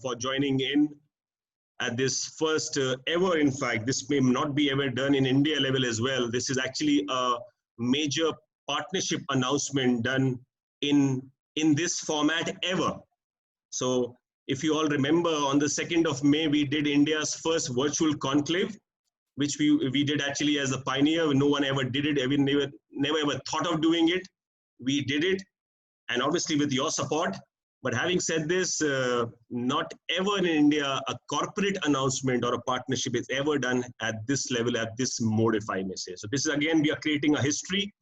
for joining in at this first ever. In fact, this may not be ever done in India level as well. This is actually a major partnership announcement done in this format ever. So if you all remember, on the 2nd of May, we did India's first virtual conclave, which we did actually as a pioneer. No one ever did it. We never ever thought of doing it. We did it, and obviously with your support. But having said this, not ever in India a corporate announcement or a partnership is ever done at this level, at this mode, if I may say. So this is, again, we are creating a history.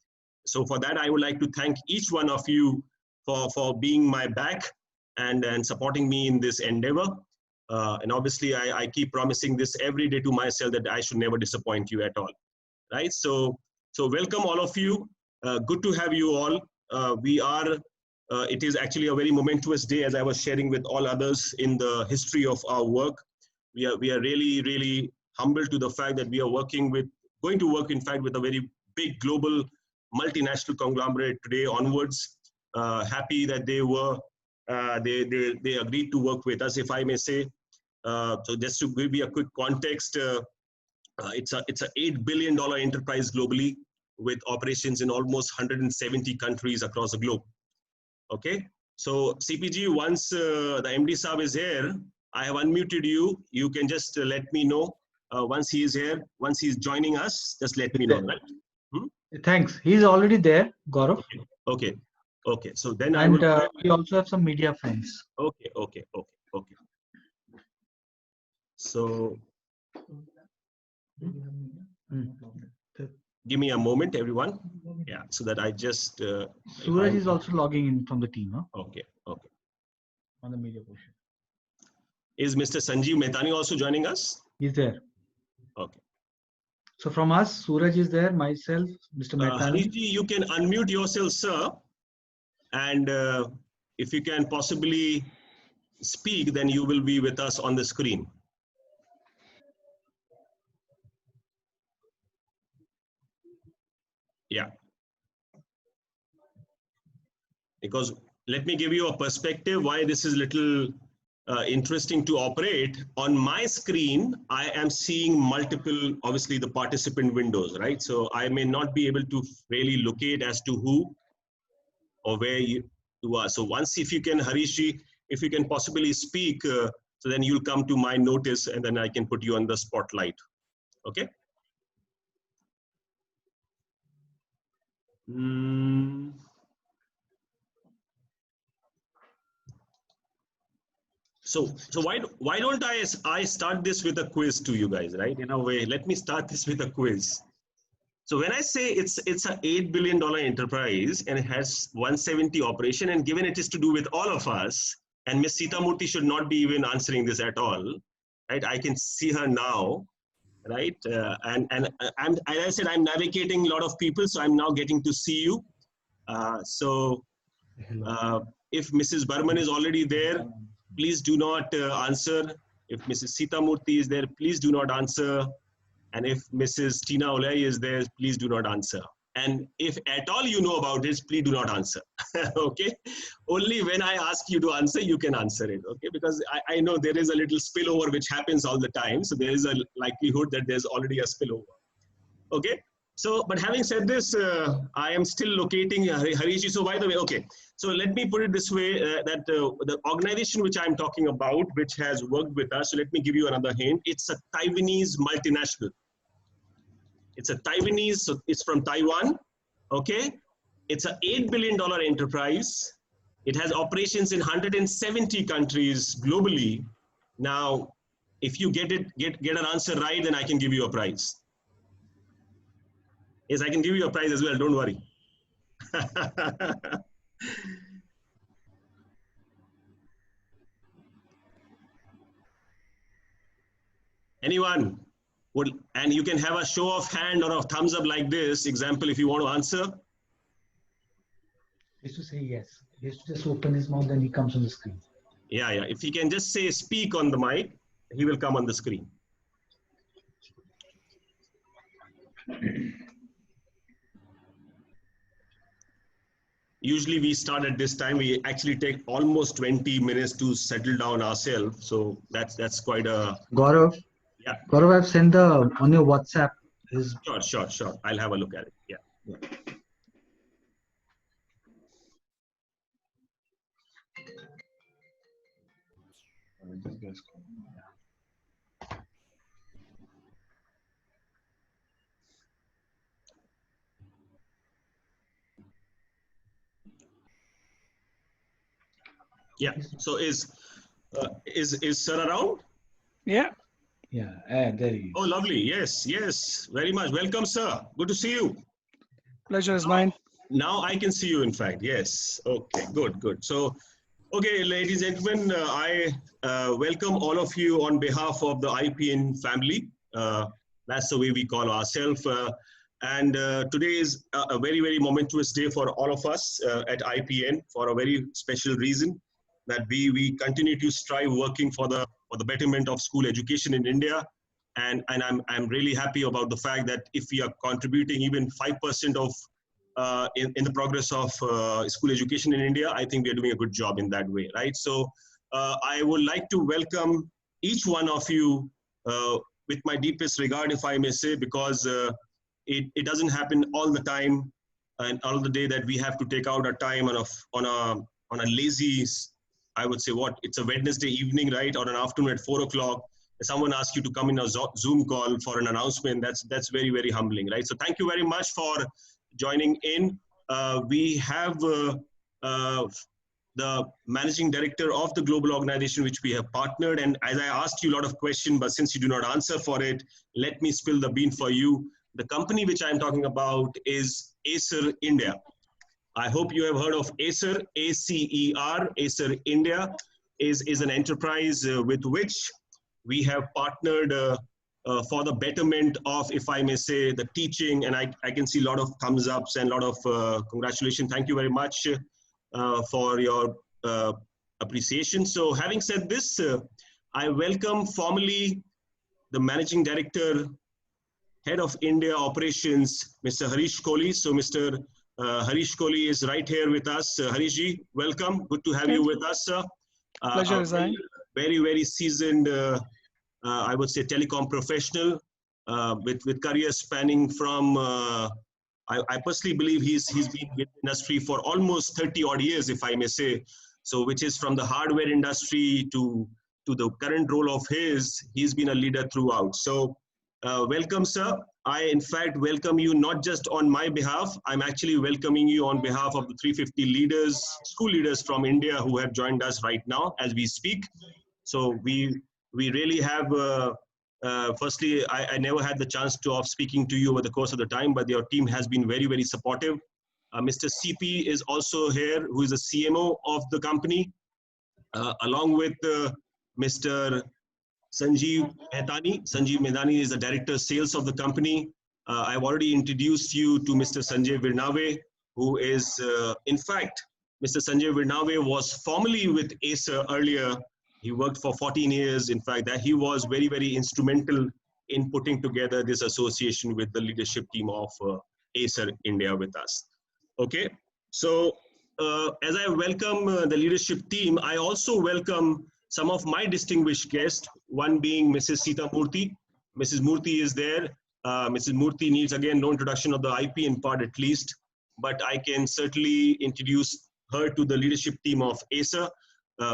So for that, I would like to thank each one of you for being my back and supporting me in this endeavor. And obviously, I keep promising this every day to myself that I should never disappoint you at all. Right? So welcome all of you. Good to have you all. It is actually a very momentous day, as I was sharing with all others in the history of our work. We are really, really humbled to the fact that we are going to work, in fact, with a very big global multinational conglomerate today onwards. Happy that they agreed to work with us, if I may say. So just to give you a quick context, it's a $8 billion enterprise globally with operations in almost 170 countries across the globe. Okay, so CPG, once the MD Saab is here, I have unmuted you. You can just let me know once he is here, once he's joining us, just let me know, right? Thanks. He's already there, Gaurav. Okay. So then we also have some media friends. Okay. So give me a moment, everyone. Yeah, so that I just... Suraj is also logging in from the team. Huh? Okay. On the media portion. Is Mr. Sanjeev Mehtani also joining us? He's there. Okay. So from us, Suraj is there, myself, Mr. Mehtani. Harishji, you can unmute yourself, sir. And if you can possibly speak, then you will be with us on the screen. Yeah. Because let me give you a perspective why this is little interesting to operate. On my screen, I am seeing multiple, obviously the participant windows, right? So I may not be able to really locate as to who or where you are. So once, if you can, Harishji, if you can possibly speak, so then you'll come to my notice and then I can put you on the spotlight. Okay? So why don't I start this with a quiz to you guys, right? In a way, let me start this with a quiz. So when I say it's an $8 billion enterprise and it has 170 operation, and given it is to do with all of us, and Ms. Sita Murthy should not be even answering this at all, right? I can see her now, right? And as I said, I'm navigating a lot of people, so I'm now getting to see you. If Mrs. Burman is already there, please do not answer. If Mrs. Sita Murthy is there, please do not answer. And if Mrs. Tina Olay is there, please do not answer. And if at all you know about it, please do not answer. Okay? Only when I ask you to answer, you can answer it. Okay? Because I know there is a little spillover which happens all the time. So there is a likelihood that there's already a spillover. Okay? So, but having said this, I am still locating Harishji. So by the way, okay. So let me put it this way, that the organization which I'm talking about, which has worked with us, so let me give you another hint. It's a Taiwanese multinational. It's a Taiwanese, so it's from Taiwan, okay? It's an $8 billion enterprise. It has operations in 170 countries globally. Now, if you get an answer right, then I can give you a prize. Yes, I can give you a prize as well, don't worry. Anyone? And you can have a show of hand or a thumbs up like this, example, if you want to answer. He has to say yes. He has to just open his mouth, then he comes on the screen. Yeah. If he can just say speak on the mic, he will come on the screen. usually we start at this time. We actually take almost 20 minutes to settle down ourselves. So that's quite a, Gaurav, yeah. Gaurav, I've sent the on your WhatsApp. His Sure. I'll have a look at it. Yeah. Yeah. So is sir around? Yeah, yeah, there he Oh, is. lovely. Yes. Very much. Welcome, sir. Good to see you. pleasure is mine. Now I can see you, in fact. Yes. Okay, good. So, okay, ladies and gentlemen, I welcome all of you on behalf of the IPN family. That's the way we call ourselves. And today is a very, very momentous day for all of us at IPN for a very special reason that we continue to strive working for the betterment of school education in India. And I'm really happy about the fact that if we are contributing even 5% of in the progress of school education in India, I think we are doing a good job in that way, right? So I would like to welcome each one of you with my deepest regard, if I may say, because it doesn't happen all the time and all the day that we have to take out a time on a lazy, I would say it's a Wednesday evening, right, or an afternoon at 4 o'clock. Someone asks you to come in a Zoom call for an announcement. That's very, very humbling, right? So thank you very much for joining in. We have the managing director of the global organization which we have partnered. And as I asked you a lot of questions, but since you do not answer for it, let me spill the bean for you. The company which I'm talking about is Acer India. I hope you have heard of Acer, ACER, Acer India is an enterprise with which we have partnered for the betterment of, if I may say, the teaching. And I can see a lot of thumbs ups and a lot of congratulations. Thank you very much for your appreciation. So having said this, I welcome formally the Managing Director, Head of India Operations, Mr. Harish Kohli. So Mr. Harish Kohli is right here with us. Harish ji, welcome. Good to have you with us, sir. Pleasure is mine. Very, very seasoned, I would say, telecom professional with career spanning from, I personally believe he's been in the industry for almost 30 odd years, if I may say. So which is from the hardware industry to the current role of he's been a leader throughout. So welcome, sir. I, in fact, welcome you not just on my behalf. I'm actually welcoming you on behalf of the 350 leaders, school leaders from India who have joined us right now as we speak. So we really have, firstly, I never had the chance of speaking to you over the course of the time, but your team has been very, very supportive. Mr. CP is also here, who is the CMO of the company, along with Mr. Sanjeev Mehtani. Sanjeev Mehtani is the Director of Sales of the company. I've already introduced you to Mr. Sanjay Virnave, who is, in fact, Mr. Sanjay Virnave was formerly with Acer earlier. He worked for 14 years. In fact, that he was very, very instrumental in putting together this association with the leadership team of Acer India with us. Okay, so as I welcome the leadership team, I also welcome some of my distinguished guests, one being Mrs. Sita Murthy. Mrs. Murthy is there. Mrs. Murthy needs, again, no introduction of the IPN part at least, but I can certainly introduce her to the leadership team of Acer.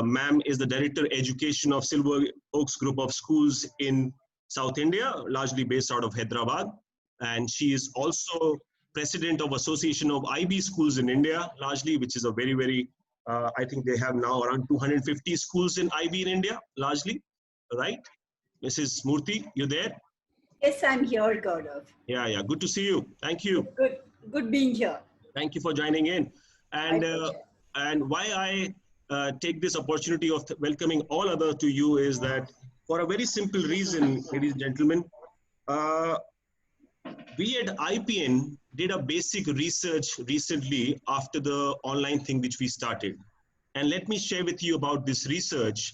Ma'am is the Director Education of Silver Oaks Group of Schools in South India, largely based out of Hyderabad. And she is also President of Association of IB Schools in India, largely, which is a very, very, I think they have now around 250 schools in IB in India, largely, right? Mrs. Murthy, you there? Yes, I'm here, Gaurav. Yeah, good to see you. Thank you. Good being here. Thank you for joining in. And why I take this opportunity of welcoming all others to you is that for a very simple reason, ladies and gentlemen, we at IPN did a basic research recently after the online thing which we started. And let me share with you about this research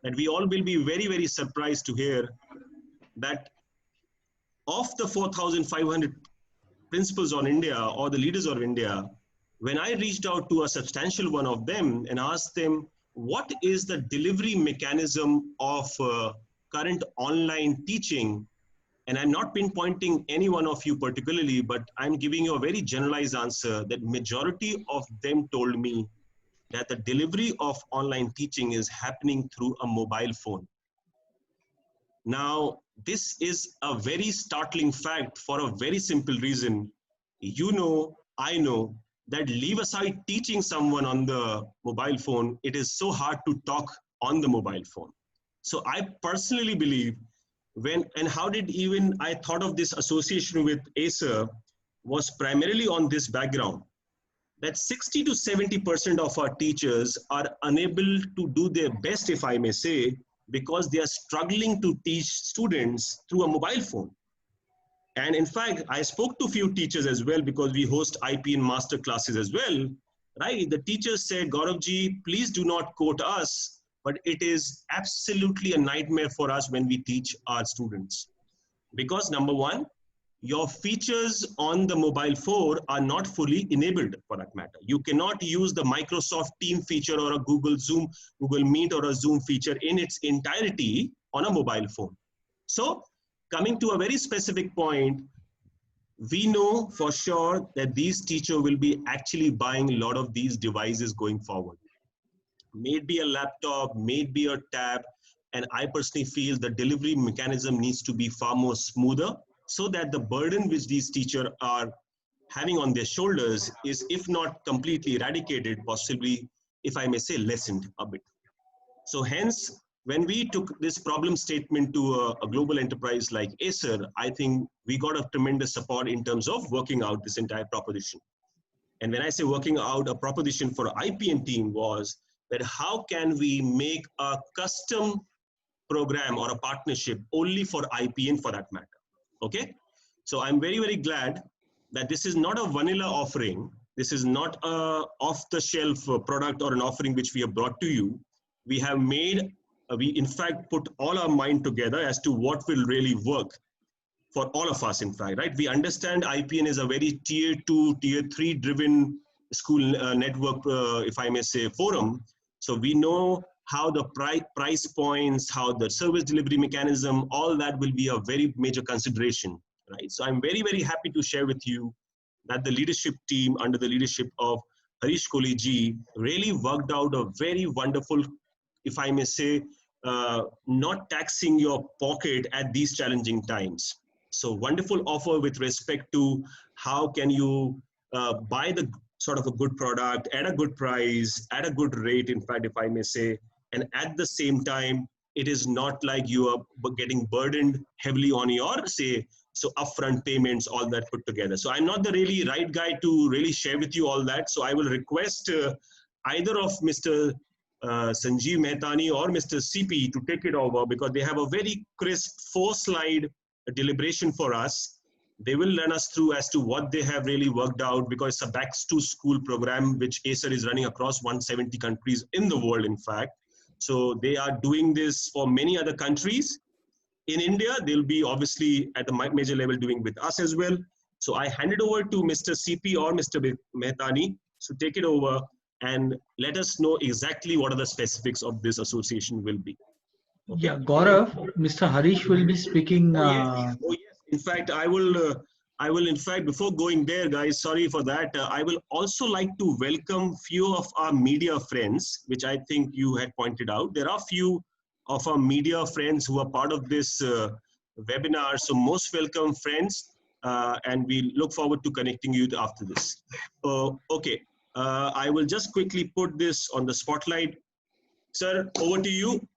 that we all will be very, very surprised to hear that of the 4,500 principals on India or the leaders of India, when I reached out to a substantial one of them and asked them, what is the delivery mechanism of current online teaching? And I'm not pinpointing any one of you particularly, but I'm giving you a very generalized answer that majority of them told me that the delivery of online teaching is happening through a mobile phone. Now, this is a very startling fact for a very simple reason. You know, I know that leave aside teaching someone on the mobile phone, it is so hard to talk on the mobile phone. So I personally believe how did even I thought of this association with Acer was primarily on this background that 60 to 70% of our teachers are unable to do their best, if I may say, because they are struggling to teach students through a mobile phone. And in fact, I spoke to a few teachers as well because we host IPN master classes as well, right? The teachers said, Gauravji, please do not quote us, but it is absolutely a nightmare for us when we teach our students. Because number one, your features on the mobile phone are not fully enabled for that matter. You cannot use the Microsoft Team feature or a Google Zoom, Google Meet or a Zoom feature in its entirety on a mobile phone. So coming to a very specific point, we know for sure that these teachers will be actually buying a lot of these devices going forward. Maybe a laptop, maybe a tab, and I personally feel the delivery mechanism needs to be far more smoother so that the burden which these teachers are having on their shoulders is, if not completely eradicated, possibly, if I may say, lessened a bit. So hence, when we took this problem statement to a global enterprise like Acer, I think we got a tremendous support in terms of working out this entire proposition. And when I say working out a proposition for IPN team was that how can we make a custom program or a partnership only for IPN for that matter. Okay, so I'm very, very glad that this is not a vanilla offering. This is not a off-the-shelf product or an offering which we have brought to you. We have made, we in fact put all our mind together as to what will really work for all of us, in fact, right? We understand IPN is a very tier 2, tier 3 driven school network, if I may say, forum. So we know how the price points, how the service delivery mechanism, all that will be a very major consideration, right? So I'm very, very happy to share with you that the leadership team under the leadership of Harish Kohli ji really worked out a very wonderful, if I may say, not taxing your pocket at these challenging times. So wonderful offer with respect to how can you buy the sort of a good product at a good price, at a good rate, in fact, if I may say, and at the same time, it is not like you are getting burdened heavily on your, say, so upfront payments, all that put together. So I'm not the really right guy to really share with you all that. So I will request either of Mr. Sanjeev Mehtani or Mr. CP to take it over because they have a very crisp 4-slide deliberation for us. They will run us through as to what they have really worked out because it's a back to school program which Acer is running across 170 countries in the world, in fact. So they are doing this for many other countries. In India, they'll be obviously at the major level doing with us as well. So I hand it over to Mr. CP or Mr. Mehtani. So take it over and let us know exactly what are the specifics of this association will be. Okay. Yeah, Gaurav, Mr. Harish will be speaking. Oh, yes. In fact, I will, in fact, before going there, guys, sorry for that. I will also like to welcome few of our media friends, which I think you had pointed out. There are few of our media friends who are part of this webinar. So most welcome, friends. And we look forward to connecting you after this. Okay, I will just quickly put this on the spotlight. Sir, over to you.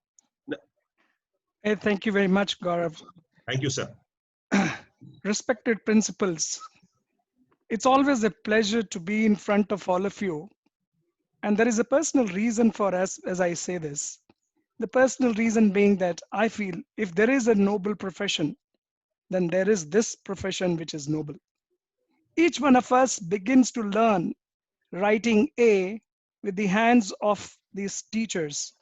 Hey, thank you very much, Gaurav. Thank you, sir. Respected principals, it's always a pleasure to be in front of all of you. And there is a personal reason for us as I say this. The personal reason being that I feel if there is a noble profession, then there is this profession which is noble. Each one of us begins to learn writing A with the hands of these teachers.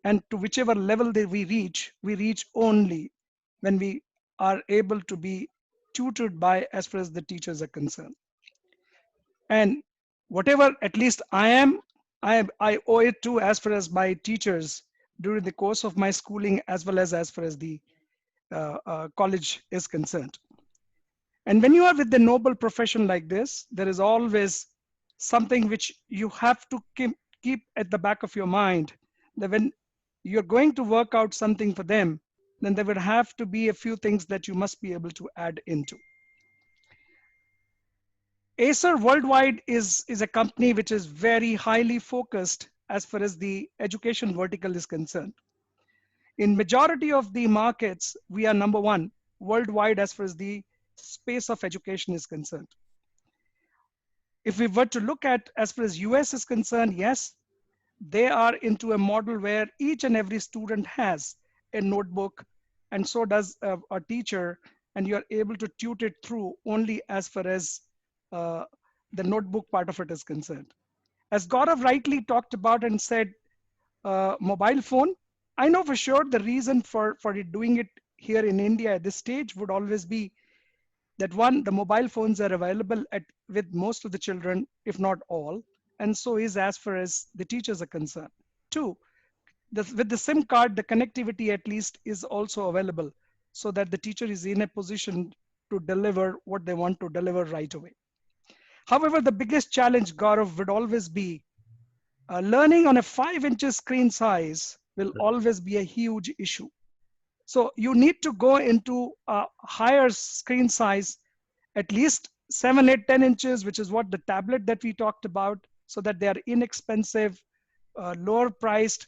And to whichever level that we reach only when we are able to be tutored by as far as the teachers are concerned. And whatever at least I owe it to as far as my teachers during the course of my schooling, as far as the college is concerned. And when you are with the noble profession like this, there is always something which you have to keep at the back of your mind, that when you're going to work out something for them, then there would have to be a few things that you must be able to add into. Acer Worldwide is a company which is very highly focused as far as the education vertical is concerned. In majority of the markets, we are number one worldwide as far as the space of education is concerned. If we were to look at as far as US is concerned, yes, they are into a model where each and every student has a notebook, and so does a teacher, and you're able to tute it through only as far as uh, the notebook part of it is concerned. As Gaurav rightly talked about and said, mobile phone, I know for sure the reason for it doing it here in India at this stage would always be that one, the mobile phones are available with most of the children, if not all, and so is as far as the teachers are concerned. Two, with the SIM card, the connectivity at least is also available so that the teacher is in a position to deliver what they want to deliver right away. However, the biggest challenge, Gaurav, would always be learning on a 5 inches screen size will always be a huge issue. So you need to go into a higher screen size, at least 7, 8, 10 inches, which is what the tablet that we talked about, so that they are inexpensive, lower priced,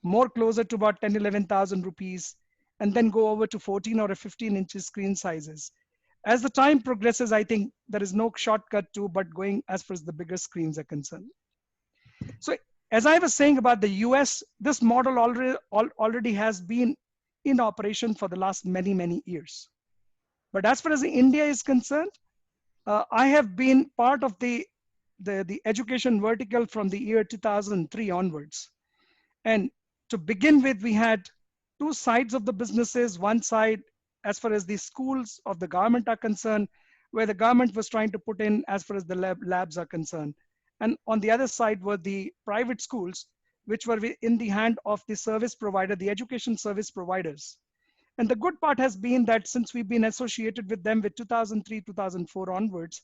more closer to about 10, 11,000 rupees, and then go over to 14 or a 15 inches screen sizes. As the time progresses, I think there is no shortcut to but going as far as the bigger screens are concerned. So as I was saying about the US, this model already has been in operation for the last many, many years. But as far as India is concerned, I have been part of the education vertical from the year 2003 onwards. And to begin with, we had two sides of the businesses. One side, as far as the schools of the government are concerned, where the government was trying to put in as far as the labs are concerned. And on the other side were the private schools, which were in the hand of the service provider, the education service providers. And the good part has been that since we've been associated with them with 2003, 2004 onwards,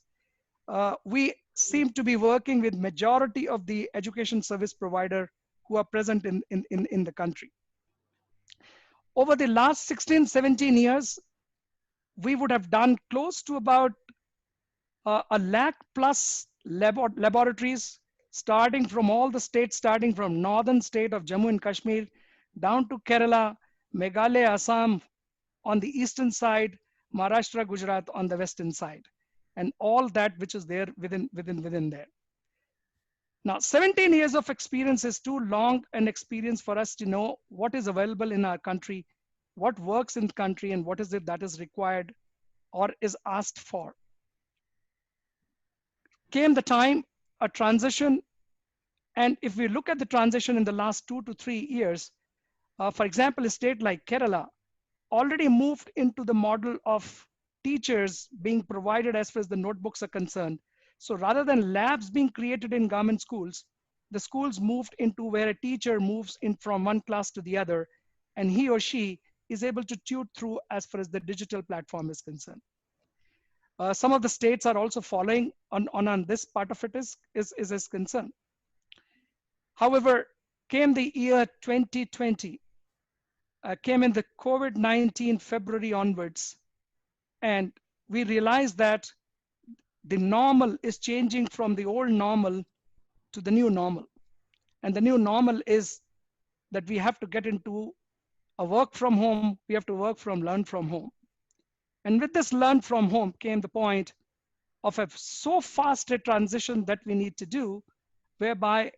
we seem to be working with majority of the education service provider who are present in the country. Over the last 16, 17 years, we would have done close to about a lakh plus laboratories, starting from all the states, starting from northern state of Jammu and Kashmir, down to Kerala, Meghalaya, Assam on the eastern side, Maharashtra, Gujarat on the western side, and all that which is there within there. Now, 17 years of experience is too long an experience for us to know what is available in our country, what works in the country, and what is it that is required or is asked for. Came the time, a transition, and if we look at the transition in the last 2 to 3 years, for example, a state like Kerala already moved into the model of teachers being provided as far as the notebooks are concerned. So rather than labs being created in government schools, the schools moved into where a teacher moves in from one class to the other, and he or she is able to tute through as far as the digital platform is concerned. Some of the states are also following on this part of it is concerned. However, came the year 2020, came in the COVID-19 February onwards, and we realized that the normal is changing from the old normal to the new normal. And the new normal is that we have to get into a work from home, we have to learn from home. And with this learn from home came the point of a so fast a transition that we need to do, whereby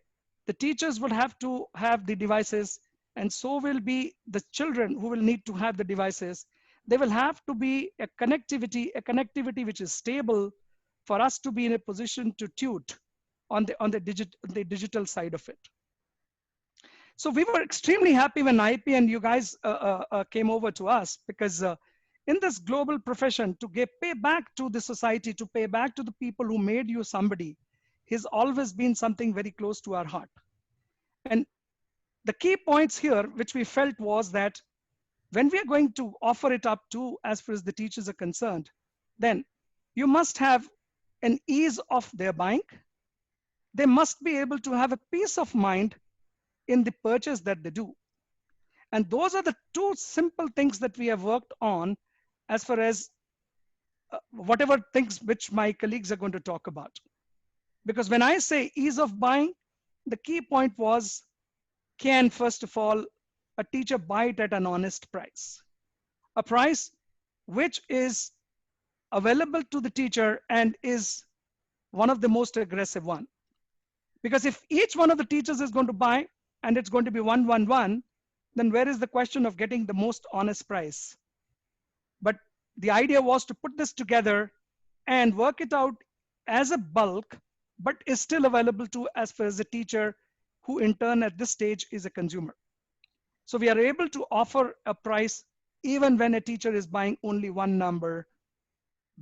the teachers will have to have the devices, and so will be the children who will need to have the devices. There will have to be a connectivity which is stable for us to be in a position to tute on the digital side of it. So we were extremely happy when IPN, you guys came over to us, because in this global profession, to pay back to the society, to pay back to the people who made you somebody, has always been something very close to our heart. And the key points here, which we felt was that when we are going to offer it up to, as far as the teachers are concerned, then you must have an ease of their buying. They must be able to have a peace of mind in the purchase that they do. And those are the two simple things that we have worked on as far as whatever things which my colleagues are going to talk about. Because when I say ease of buying, the key point was, can first of all, a teacher buy it at an honest price? A price which is available to the teacher and is one of the most aggressive one. Because if each one of the teachers is going to buy and it's going to be 111, then where is the question of getting the most honest price? But the idea was to put this together and work it out as a bulk, but is still available to as far as a teacher who in turn at this stage is a consumer. So we are able to offer a price even when a teacher is buying only one number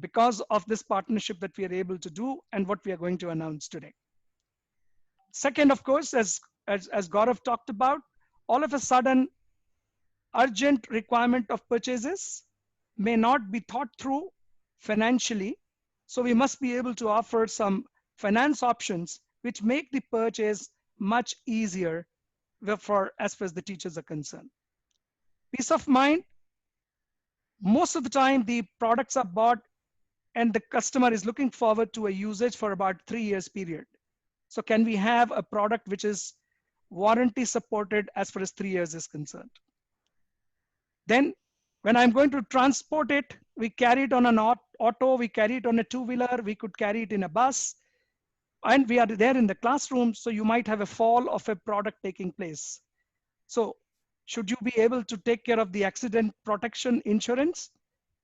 because of this partnership that we are able to do and what we are going to announce today. Second, of course, as Gaurav talked about, all of a sudden, urgent requirement of purchases may not be thought through financially. So we must be able to offer some finance options which make the purchase much easier for as far as the teachers are concerned. Peace of mind. Most of the time, the products are bought and the customer is looking forward to a usage for about 3 years period. So can we have a product which is warranty supported as far as 3 years is concerned? Then when I'm going to transport it, we carry it on an auto, we carry it on a two-wheeler, we could carry it in a bus, and we are there in the classroom. So you might have a fall of a product taking place. So should you be able to take care of the accident protection insurance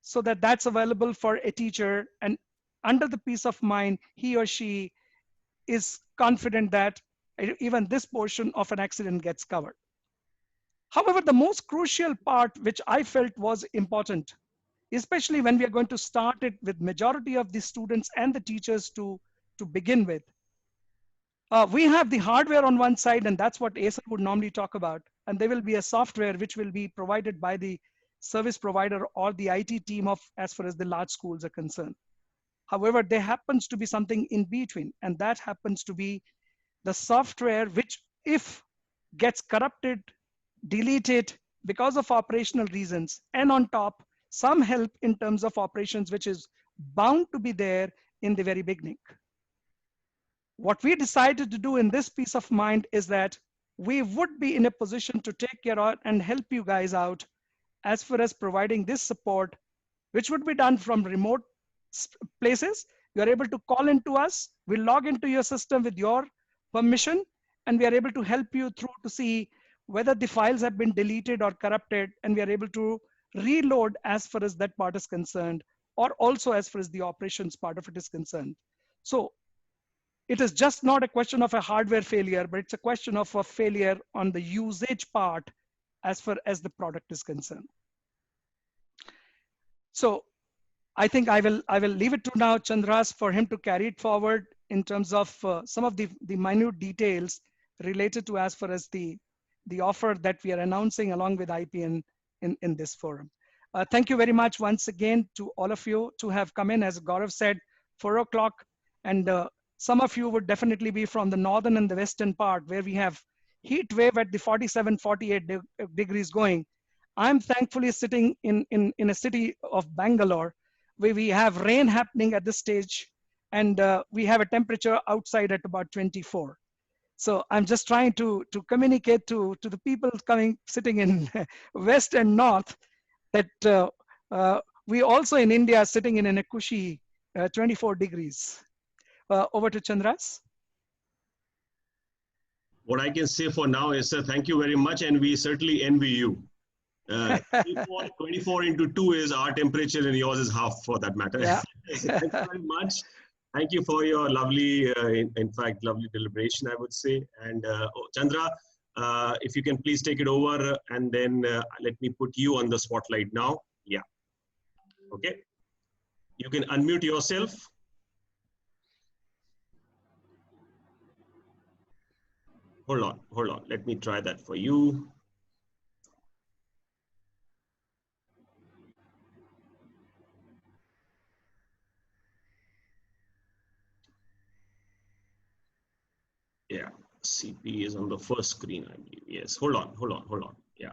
so that that's available for a teacher, and under the peace of mind, he or she is confident that even this portion of an accident gets covered. However, the most crucial part which I felt was important, especially when we are going to start it with majority of the students and the teachers to begin with. We have the hardware on one side, and that's what Acer would normally talk about. And there will be a software which will be provided by the service provider or the IT team of as far as the large schools are concerned. However, there happens to be something in between, and that happens to be the software which, if gets corrupted, deleted because of operational reasons, and on top, some help in terms of operations, which is bound to be there in the very beginning. What we decided to do in this peace of mind is that we would be in a position to take care of and help you guys out as far as providing this support, which would be done from remote places. You are able to call into us. We log into your system with your permission, and we are able to help you through to see whether the files have been deleted or corrupted, and we are able to reload as far as that part is concerned, or also as far as the operations part of it is concerned. So it is just not a question of a hardware failure, but it's a question of a failure on the usage part as far as the product is concerned. So I think I will leave it to now Chandras for him to carry it forward in terms of some of the minute details related to as far as the offer that we are announcing along with IPN in this forum. Thank you very much once again to all of you to have come in. As Gaurav said, 4 o'clock, and some of you would definitely be from the northern and the western part where we have heat wave at the 47, 48 degrees going. I'm thankfully sitting in a city of Bangalore where we have rain happening at this stage, and we have a temperature outside at about 24. So I'm just trying to communicate to the people sitting in west and north that we also in India are sitting in a cushy 24 degrees. Over to Chandras. What I can say for now is, sir, thank you very much, and we certainly envy you. 24 into 2 is our temperature, and yours is half for that matter. Yeah. So thank you very much. Thank you for your lovely, in fact, lovely deliberation, I would say. And Chandra, if you can please take it over, and then let me put you on the spotlight now. Yeah. Okay. You can unmute yourself. hold on. Let me try that for you. Yeah, CP is on the first screen, I believe. Yes, hold on. Yeah.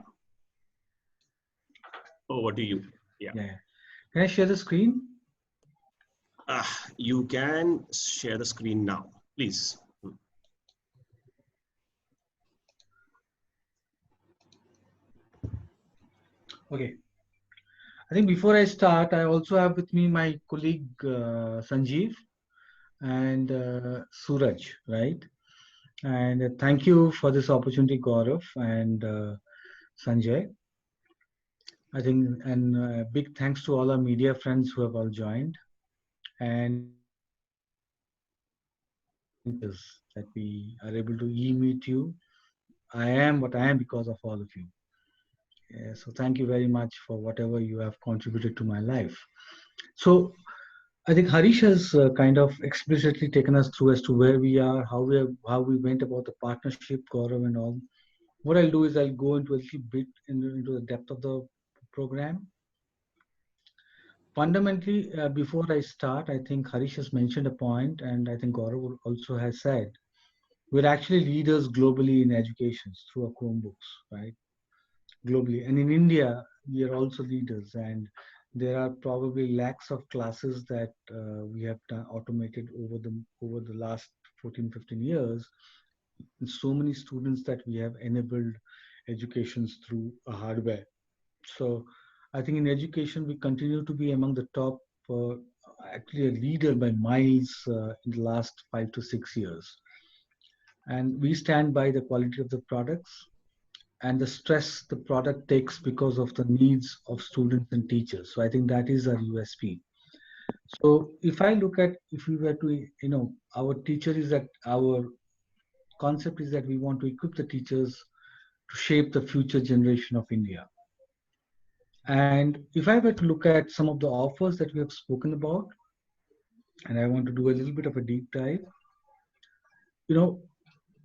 Over to you. Yeah. Can I share the screen? You can share the screen now, please. Okay. I think before I start, I also have with me my colleague Sanjeev and Suraj, right? And thank you for this opportunity, Gaurav and Sanjay. I think, and big thanks to all our media friends who have all joined. And that we are able to e-meet you. I am what I am because of all of you. So thank you very much for whatever you have contributed to my life. So I think Harish has kind of explicitly taken us through as to where we are, how we went about the partnership, Gaurav and all. What I'll do is I'll go into a little bit into the depth of the program. Fundamentally, before I start, I think Harish has mentioned a point, and I think Gaurav also has said, we're actually leaders globally in education through our Chromebooks, right? Globally. And in India, we are also leaders, and there are probably lakhs of classes that we have done, automated over the last 14, 15 years. And so many students that we have enabled educations through a hardware. So I think in education, we continue to be among the top, actually a leader by miles in the last 5 to 6 years. And we stand by the quality of the products and the stress the product takes because of the needs of students and teachers. So I think that is our USP. So if I look at, if we were to, our teacher is that our concept is that we want to equip the teachers to shape the future generation of India. And if I were to look at some of the offers that we have spoken about, and I want to do a little bit of a deep dive,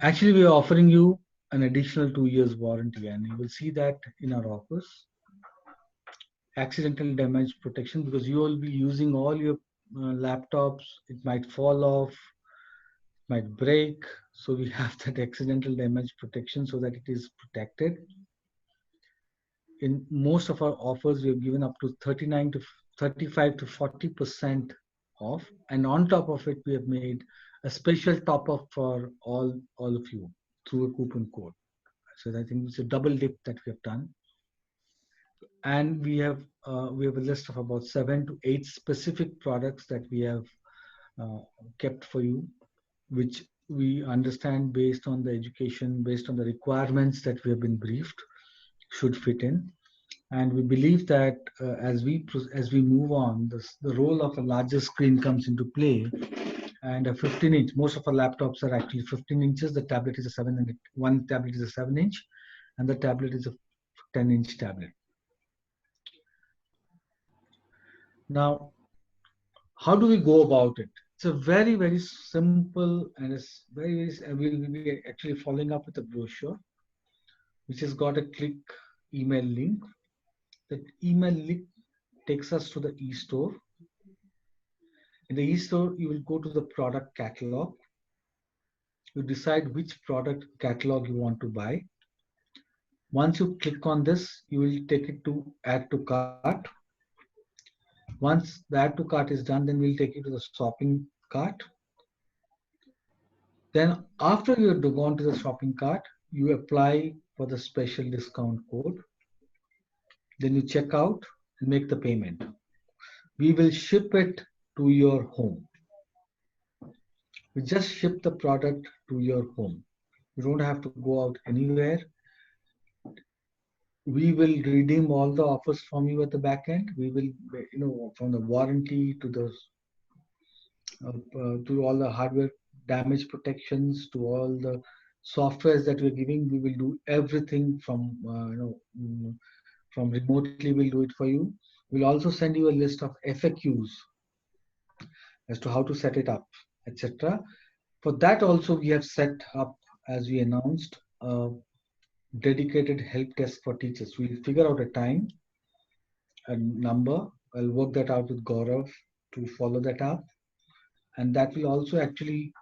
actually we are offering you an additional 2 years warranty, and you will see that in our offers. Accidental damage protection, because you will be using all your laptops, it might fall off, might break. So we have that accidental damage protection so that it is protected. In most of our offers, we have given up to 39 to 35 to 40% off, and on top of it, we have made a special top up for all of you through a coupon code. So I think it's a double dip that we have done. And we have a list of about 7 to 8 specific products that we have kept for you, which we understand based on the education, based on the requirements that we have been briefed, should fit in. And we believe that as we move on, the role of a larger screen comes into play. And a 15-inch, most of our laptops are actually 15 inches. The tablet is a 7, and one tablet is a 7-inch, and the tablet is a 10-inch tablet. Now, how do we go about it? It's a very, very simple, and it's we'll be actually following up with a brochure, which has got a click email link. That email link takes us to the e-store. In the e-store, you will go to the product catalog. You decide which product catalog you want to buy. Once you click on this, you will take it to add to cart. Once the add to cart is done, then we'll take you to the shopping cart. Then after you have gone to the shopping cart, you apply for the special discount code. Then you check out and make the payment. We will ship it to your home. We just ship the product to your home. You don't have to go out anywhere. We will redeem all the offers from you at the back end. We will, from the warranty to the to all the hardware damage protections, to all the softwares that we're giving. We will do everything from from remotely. We'll do it for you. We'll also send you a list of FAQs as to how to set it up, etc. For that also, we have set up as we announced, a dedicated help desk for teachers. We'll figure out a time, a number. I'll work that out with Gaurav to follow that up. And that will also actually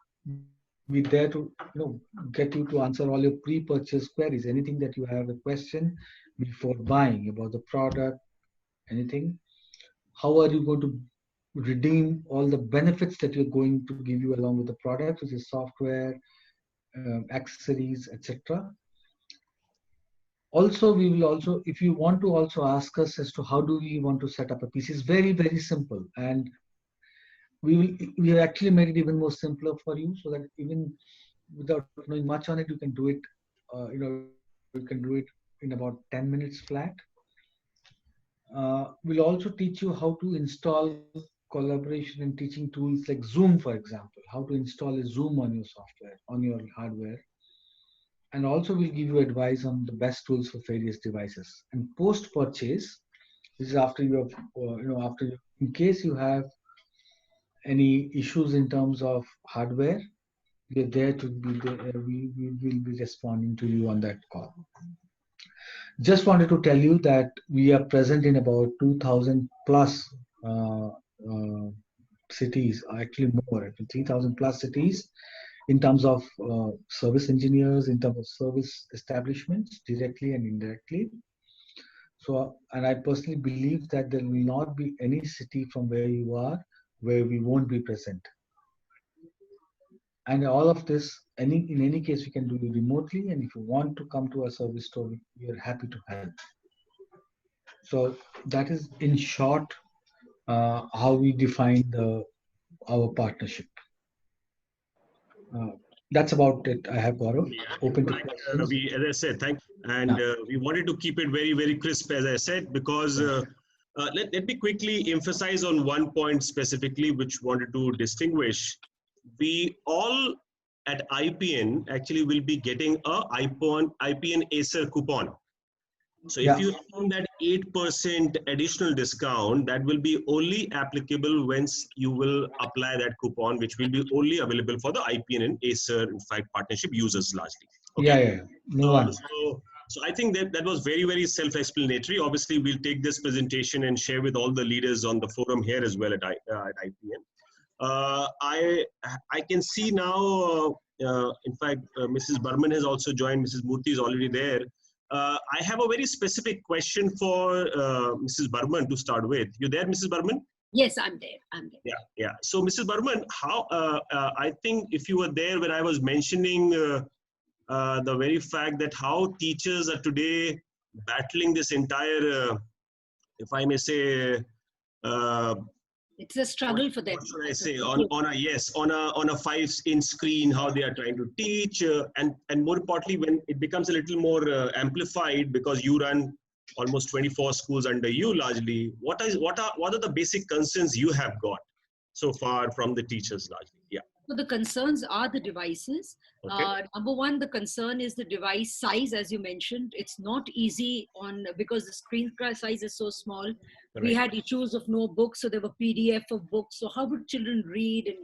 be there to get you to answer all your pre-purchase queries. Anything that you have a question before buying about the product, anything. How are you going to redeem all the benefits that you're going to give you along with the product, which is software, accessories, etc. Also, we will also, if you want to also ask us as to how do we want to set up a PC, it's very, very simple. And we have actually made it even more simpler for you so that even without knowing much on it, you can do it, you can do it in about 10 minutes flat. We'll also teach you how to install collaboration and teaching tools like Zoom, for example, how to install a Zoom on your software, on your hardware. And also we'll give you advice on the best tools for various devices. And post-purchase, this is after you have, in case you have any issues in terms of hardware, we're there to be there. We will be responding to you on that call. Just wanted to tell you that we are present in about 2,000 plus cities, actually more, 3,000 plus cities in terms of service engineers, in terms of service establishments, directly and indirectly. So, and I personally believe that there will not be any city from where you are where we won't be present. And all of this, in any case, we can do it remotely. And if you want to come to our service store, we are happy to help. So that is, in short, how we define our partnership. That's about it. I have Gaurav. Open to questions. Ravi, as I said, thank you. And we wanted to keep it very, very crisp, as I said, because let me quickly emphasize on one point specifically, which wanted to distinguish. We all at IPN actually will be getting a IPN Acer coupon. So if you own that 8% additional discount, that will be only applicable once you will apply that coupon, which will be only available for the IPN and Acer, in fact, partnership users largely. Okay? Yeah. So I think that was very, very self-explanatory. Obviously, we'll take this presentation and share with all the leaders on the forum here as well at IPN. I can see now, in fact, Mrs. Burman has also joined. Mrs. Murthy is already there. I have a very specific question for Mrs. Burman to start with. You there, Mrs. Burman? Yes, I'm there. Yeah. So, Mrs. Burman, how I think if you were there when I was mentioning the very fact that how teachers are today battling this entire, if I may say, it's a struggle for them. What should I say? On a 5-inch screen, how they are trying to teach, and more importantly, when it becomes a little more amplified because you run almost 24 schools under you largely. What are the basic concerns you have got so far from the teachers largely? Yeah. So the concerns are the devices. Okay. Number one, the concern is the device size, as you mentioned. It's not easy because the screen size is so small. Correct. We had issues of no books, so there were PDF of books. So how would children read?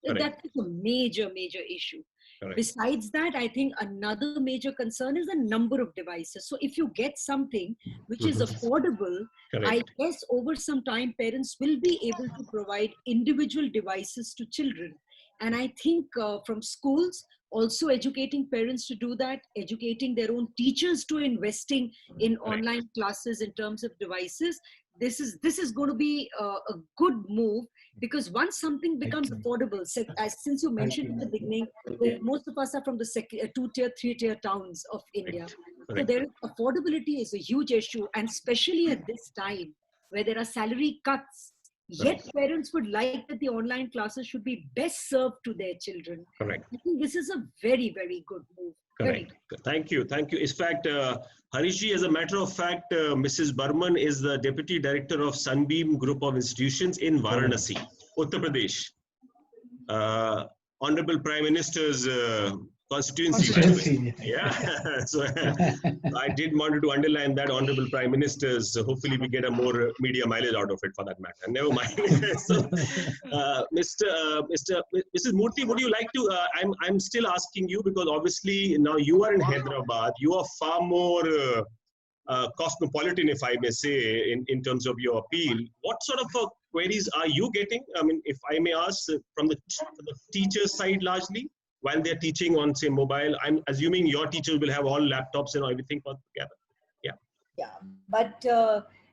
And that's a major issue. Correct. Besides that, I think another major concern is the number of devices. So if you get something which is affordable, correct, I guess over some time, parents will be able to provide individual devices to children. And I think from schools, also educating parents to do that, educating their own teachers to investing in online classes in terms of devices. This is going to be a good move, because once something becomes affordable, since you mentioned in the beginning that most of us are from the 2-tier, 3-tier towns of India. So affordability is a huge issue, and especially at this time where there are salary cuts. Yet parents would like that the online classes should be best served to their children. Correct. I think this is a very, very good move. Correct. Thank you. In fact, Harishji, as a matter of fact, Mrs. Burman is the Deputy Director of Sunbeam Group of Institutions in Varanasi, Uttar Pradesh. Honorable Prime Minister's Constituency, by the way. Constituency. Yeah. So I did wanted to underline that, Honorable Prime Ministers. Hopefully, we get a more media mileage out of it, for that matter. Never mind. So, Mrs. Murthy, would you like to? I'm still asking you, because obviously now you are in Hyderabad. You are far more cosmopolitan, if I may say, in terms of your appeal. What sort of queries are you getting? I mean, if I may ask, from the teacher side largely, while they're teaching on, say, mobile? I'm assuming your teachers will have all laptops and everything put together. Yeah. Yeah, but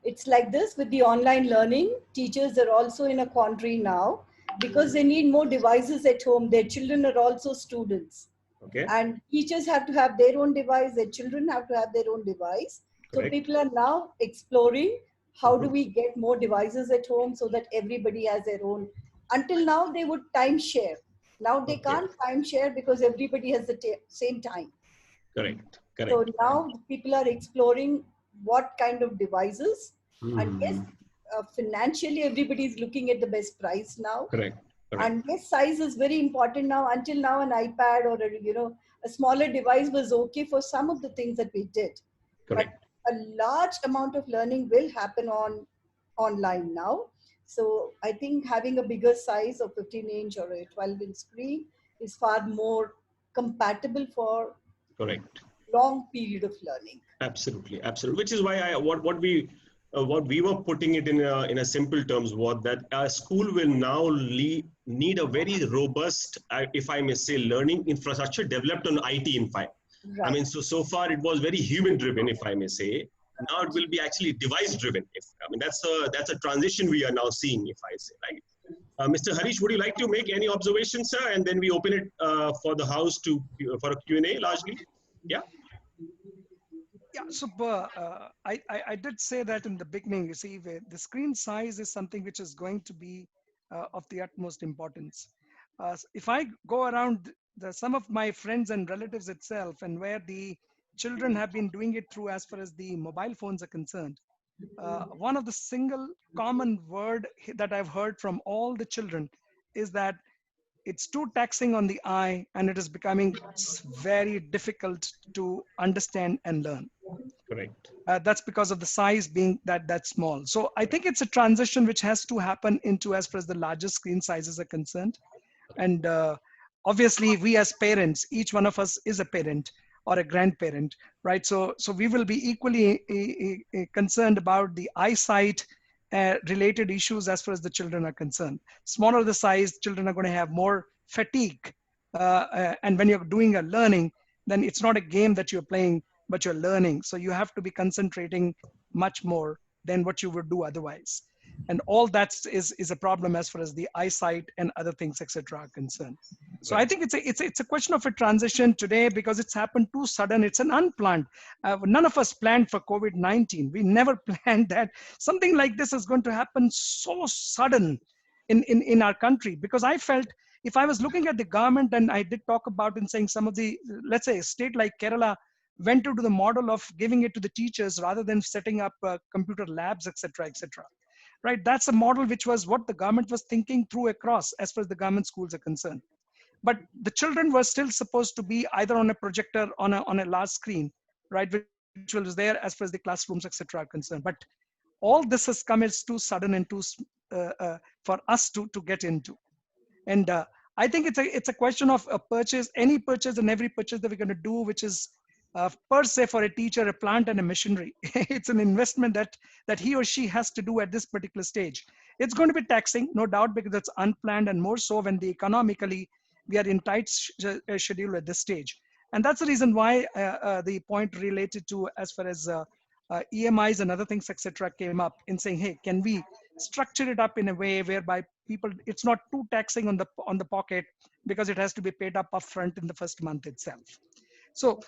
it's like this with the online learning. Teachers are also in a quandary now because they need more devices at home. Their children are also students. Okay. And teachers have to have their own device. Their children have to have their own device. Correct. So people are now exploring how do we get more devices at home so that everybody has their own. Until now, they would time share. Now they can't time share because everybody has the same time. Correct. Correct. So now people are exploring what kind of devices. And yes, financially, everybody is looking at the best price now. Correct. Correct. And yes, size is very important now. Until now, an iPad or a smaller device was okay for some of the things that we did. Correct. But a large amount of learning will happen online now. So I think having a bigger size of 15-inch or a 12-inch screen is far more compatible for Correct. long period of learning. Absolutely, absolutely. Which is why what we were putting it in a simple terms was that a school will now need a very robust, if I may say, learning infrastructure developed on IT. In fact, Right. I mean, so far it was very human driven, if I may say. Now it will be actually device driven. That's a transition we are now seeing, if I say, right. Mr. Harish, would you like to make any observations, sir? And then we open it for the house for a Q&A largely. Yeah. Yeah, so I did say that in the beginning. You see, the screen size is something which is going to be of the utmost importance. If I go around some of my friends and relatives itself, and where the children have been doing it through as far as the mobile phones are concerned, one of the single common word that I've heard from all the children is that it's too taxing on the eye and it is becoming very difficult to understand and learn. Correct. That's because of the size being that small. So I think it's a transition which has to happen into as far as the larger screen sizes are concerned. And obviously we as parents, each one of us is a parent or a grandparent, right? So we will be equally concerned about the eyesight related issues as far as the children are concerned. Smaller the size, children are going to have more fatigue. And when you're doing a learning, then it's not a game that you're playing, but you're learning. So you have to be concentrating much more than what you would do otherwise. And all that is a problem as far as the eyesight and other things, etc., are concerned. So I think it's a question of a transition today because it's happened too sudden. It's an unplanned. None of us planned for COVID-19. We never planned that something like this is going to happen so sudden in our country. Because I felt if I was looking at the government, and I did talk about in saying some of the, let's say, a state like Kerala went into the model of giving it to the teachers rather than setting up computer labs, etc., etc. Right? That's a model which was what the government was thinking through across as far as the government schools are concerned. But the children were still supposed to be either on a projector on a large screen, right, which was there as far as the classrooms, etc., are concerned. But all this has come as too sudden and too for us to get into. And I think it's a question of a purchase, any purchase and every purchase that we're going to do, which is per se for a teacher, a plant and a machinery. It's an investment that he or she has to do at this particular stage. It's going to be taxing, no doubt, because it's unplanned, and more so when the economically we are in tight schedule at this stage. And that's the reason why the point related to as far as EMIs and other things, etc., came up in saying, hey, can we structure it up in a way whereby people, it's not too taxing on the pocket because it has to be paid up upfront in the first month itself. So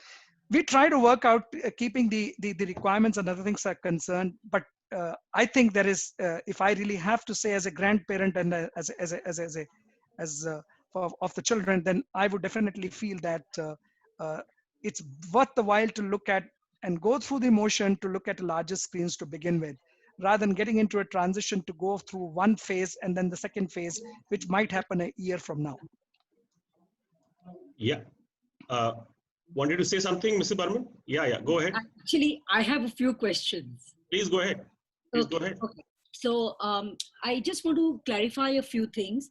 we try to work out keeping the requirements and other things are concerned, but I think there is, if I really have to say as a grandparent and of the children, then I would definitely feel that it's worth the while to look at and go through the motion to look at larger screens to begin with, rather than getting into a transition to go through one phase and then the second phase, which might happen a year from now. Yeah. Uh, wanted to say something, Mr. Burman? Yeah, go ahead. Actually, I have a few questions. Please go ahead. Please go ahead. Okay. So I just want to clarify a few things.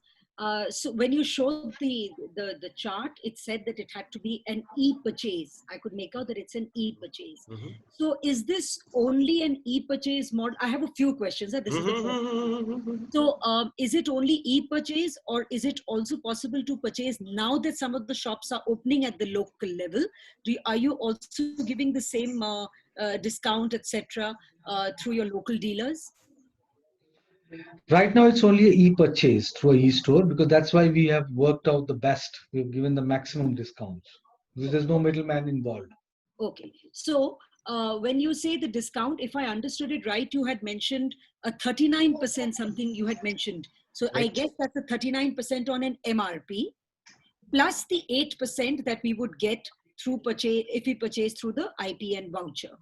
So when you showed the chart, it said that it had to be an e-purchase. I could make out that it's an e-purchase. So is this only an e-purchase model? I have a few questions. This is the first. So is it only e-purchase, or is it also possible to purchase now that some of the shops are opening at the local level? Are you also giving the same discount, etc., through your local dealers? Right now, it's only an e-purchase through an e-store, because that's why we have worked out the best. We've given the maximum discounts because there's no middleman involved. Okay. So when you say the discount, if I understood it right, you had mentioned a 39% something you had mentioned. So right. I guess that's a 39% on an MRP plus the 8% that we would get through purchase if we purchase through the IPN voucher,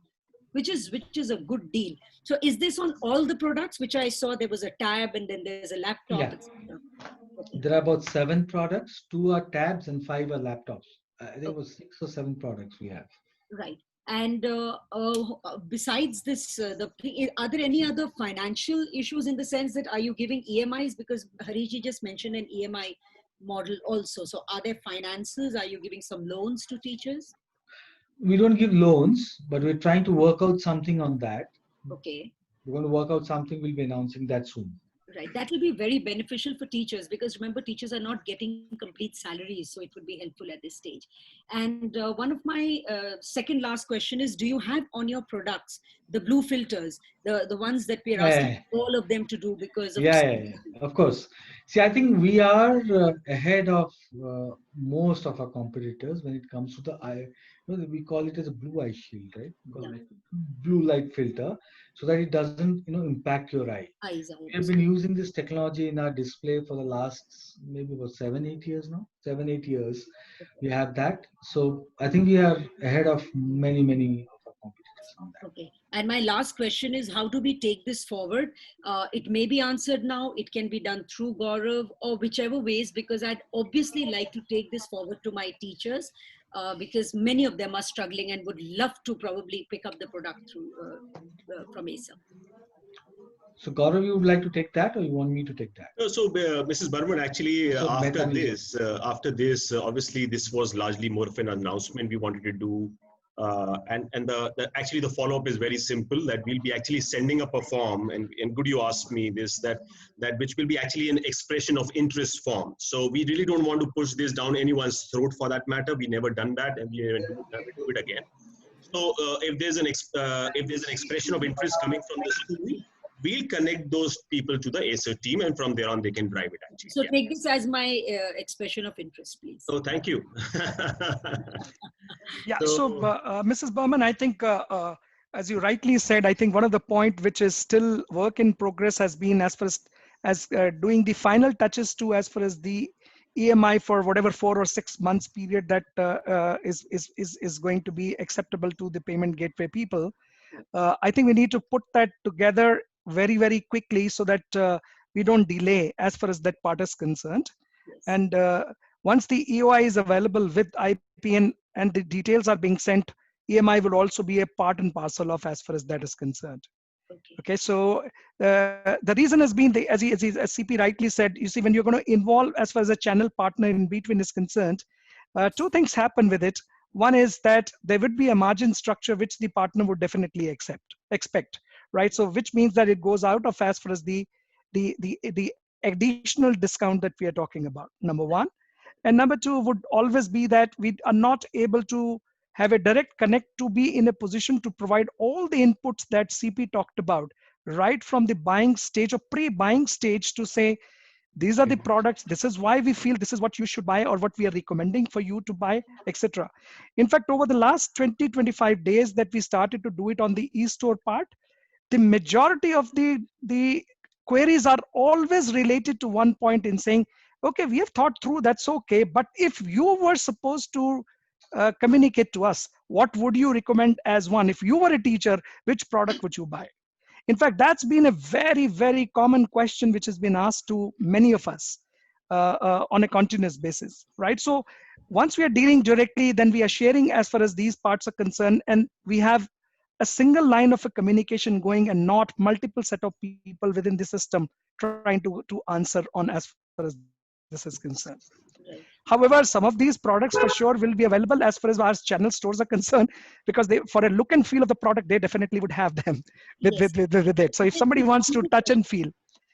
which is a good deal. So is this on all the products, which I saw there was a tab and then there's a laptop? Yeah. Okay. There are about 7 products, 2 are tabs and 5 are laptops. There was 6 or 7 products we have. Right. And besides this, are there any other financial issues in the sense that are you giving EMIs? Because Harishji just mentioned an EMI model also. So are there finances? Are you giving some loans to teachers? We don't give loans, but we're trying to work out something on that. Okay. We're going to work out something. We'll be announcing that soon. Right. That will be very beneficial for teachers, because remember, teachers are not getting complete salaries. So it would be helpful at this stage. And one of my second last question is, do you have on your products the blue filters, the ones that we are asking all of them to do because of... Yeah, of course. See, I think we are ahead of most of our competitors when it comes to the eye. We call it as a blue eye shield, right? Blue light filter, so that it doesn't, impact your eye. We have been using this technology in our display for the last maybe about 7-8 years now. 7-8 years, we have that. So I think we are ahead of many of our competitors on that. Okay. And my last question is, how do we take this forward? It may be answered now. It can be done through Gaurav or whichever ways, because I'd obviously like to take this forward to my teachers, because many of them are struggling and would love to probably pick up the product through from Acer. So Gaurav, you would like to take that, or you want me to take that? So Mrs. Burman, actually, after this, obviously this was largely more of an announcement we wanted to do. And actually the follow-up is very simple, that we'll be actually sending up a form, and good you asked me this, that which will be actually an expression of interest form. So we really don't want to push this down anyone's throat for that matter. We never done that, and we never do it again. So if there's an expression of interest coming from the school, we'll connect those people to the Acer team, and from there on they can drive it actually. So take this as my expression of interest, please. Oh, thank you. Yeah, so Mrs. Burman, I think as you rightly said, I think one of the point which is still work in progress has been as far as doing the final touches to as far as the EMI for whatever 4 or 6 months period that is going to be acceptable to the payment gateway people. I think we need to put that together very quickly so that we don't delay as far as that part is concerned. Yes. And once the EOI is available with IPN and the details are being sent, EMI will also be a part and parcel of as far as that is concerned. Okay, so the reason has been, as CP rightly said, you see, when you're going to involve as far as a channel partner in between is concerned, 2 things happen with it. One is that there would be a margin structure which the partner would definitely expect, right? So which means that it goes out of as far as the additional discount that we are talking about, number 1. And number 2 would always be that we are not able to have a direct connect to be in a position to provide all the inputs that CP talked about, right from the buying stage or pre-buying stage, to say, these are the products, this is why we feel this is what you should buy or what we are recommending for you to buy, etc. In fact, over the last 20-25 days that we started to do it on the e-store part, the majority of the queries are always related to one point in saying, okay, we have thought through, that's okay, but if you were supposed to communicate to us, what would you recommend as one? If you were a teacher, which product would you buy? In fact, that's been a very common question which has been asked to many of us. on a continuous basis, right? So once we are dealing directly, then we are sharing as far as these parts are concerned, and we have a single line of a communication going and not multiple set of people within the system trying to answer on as far as this is concerned. Right. However, some of these products for sure will be available as far as our channel stores are concerned, because they, for a look and feel of the product, they definitely would have them Yes. with it. So if somebody wants to touch and feel,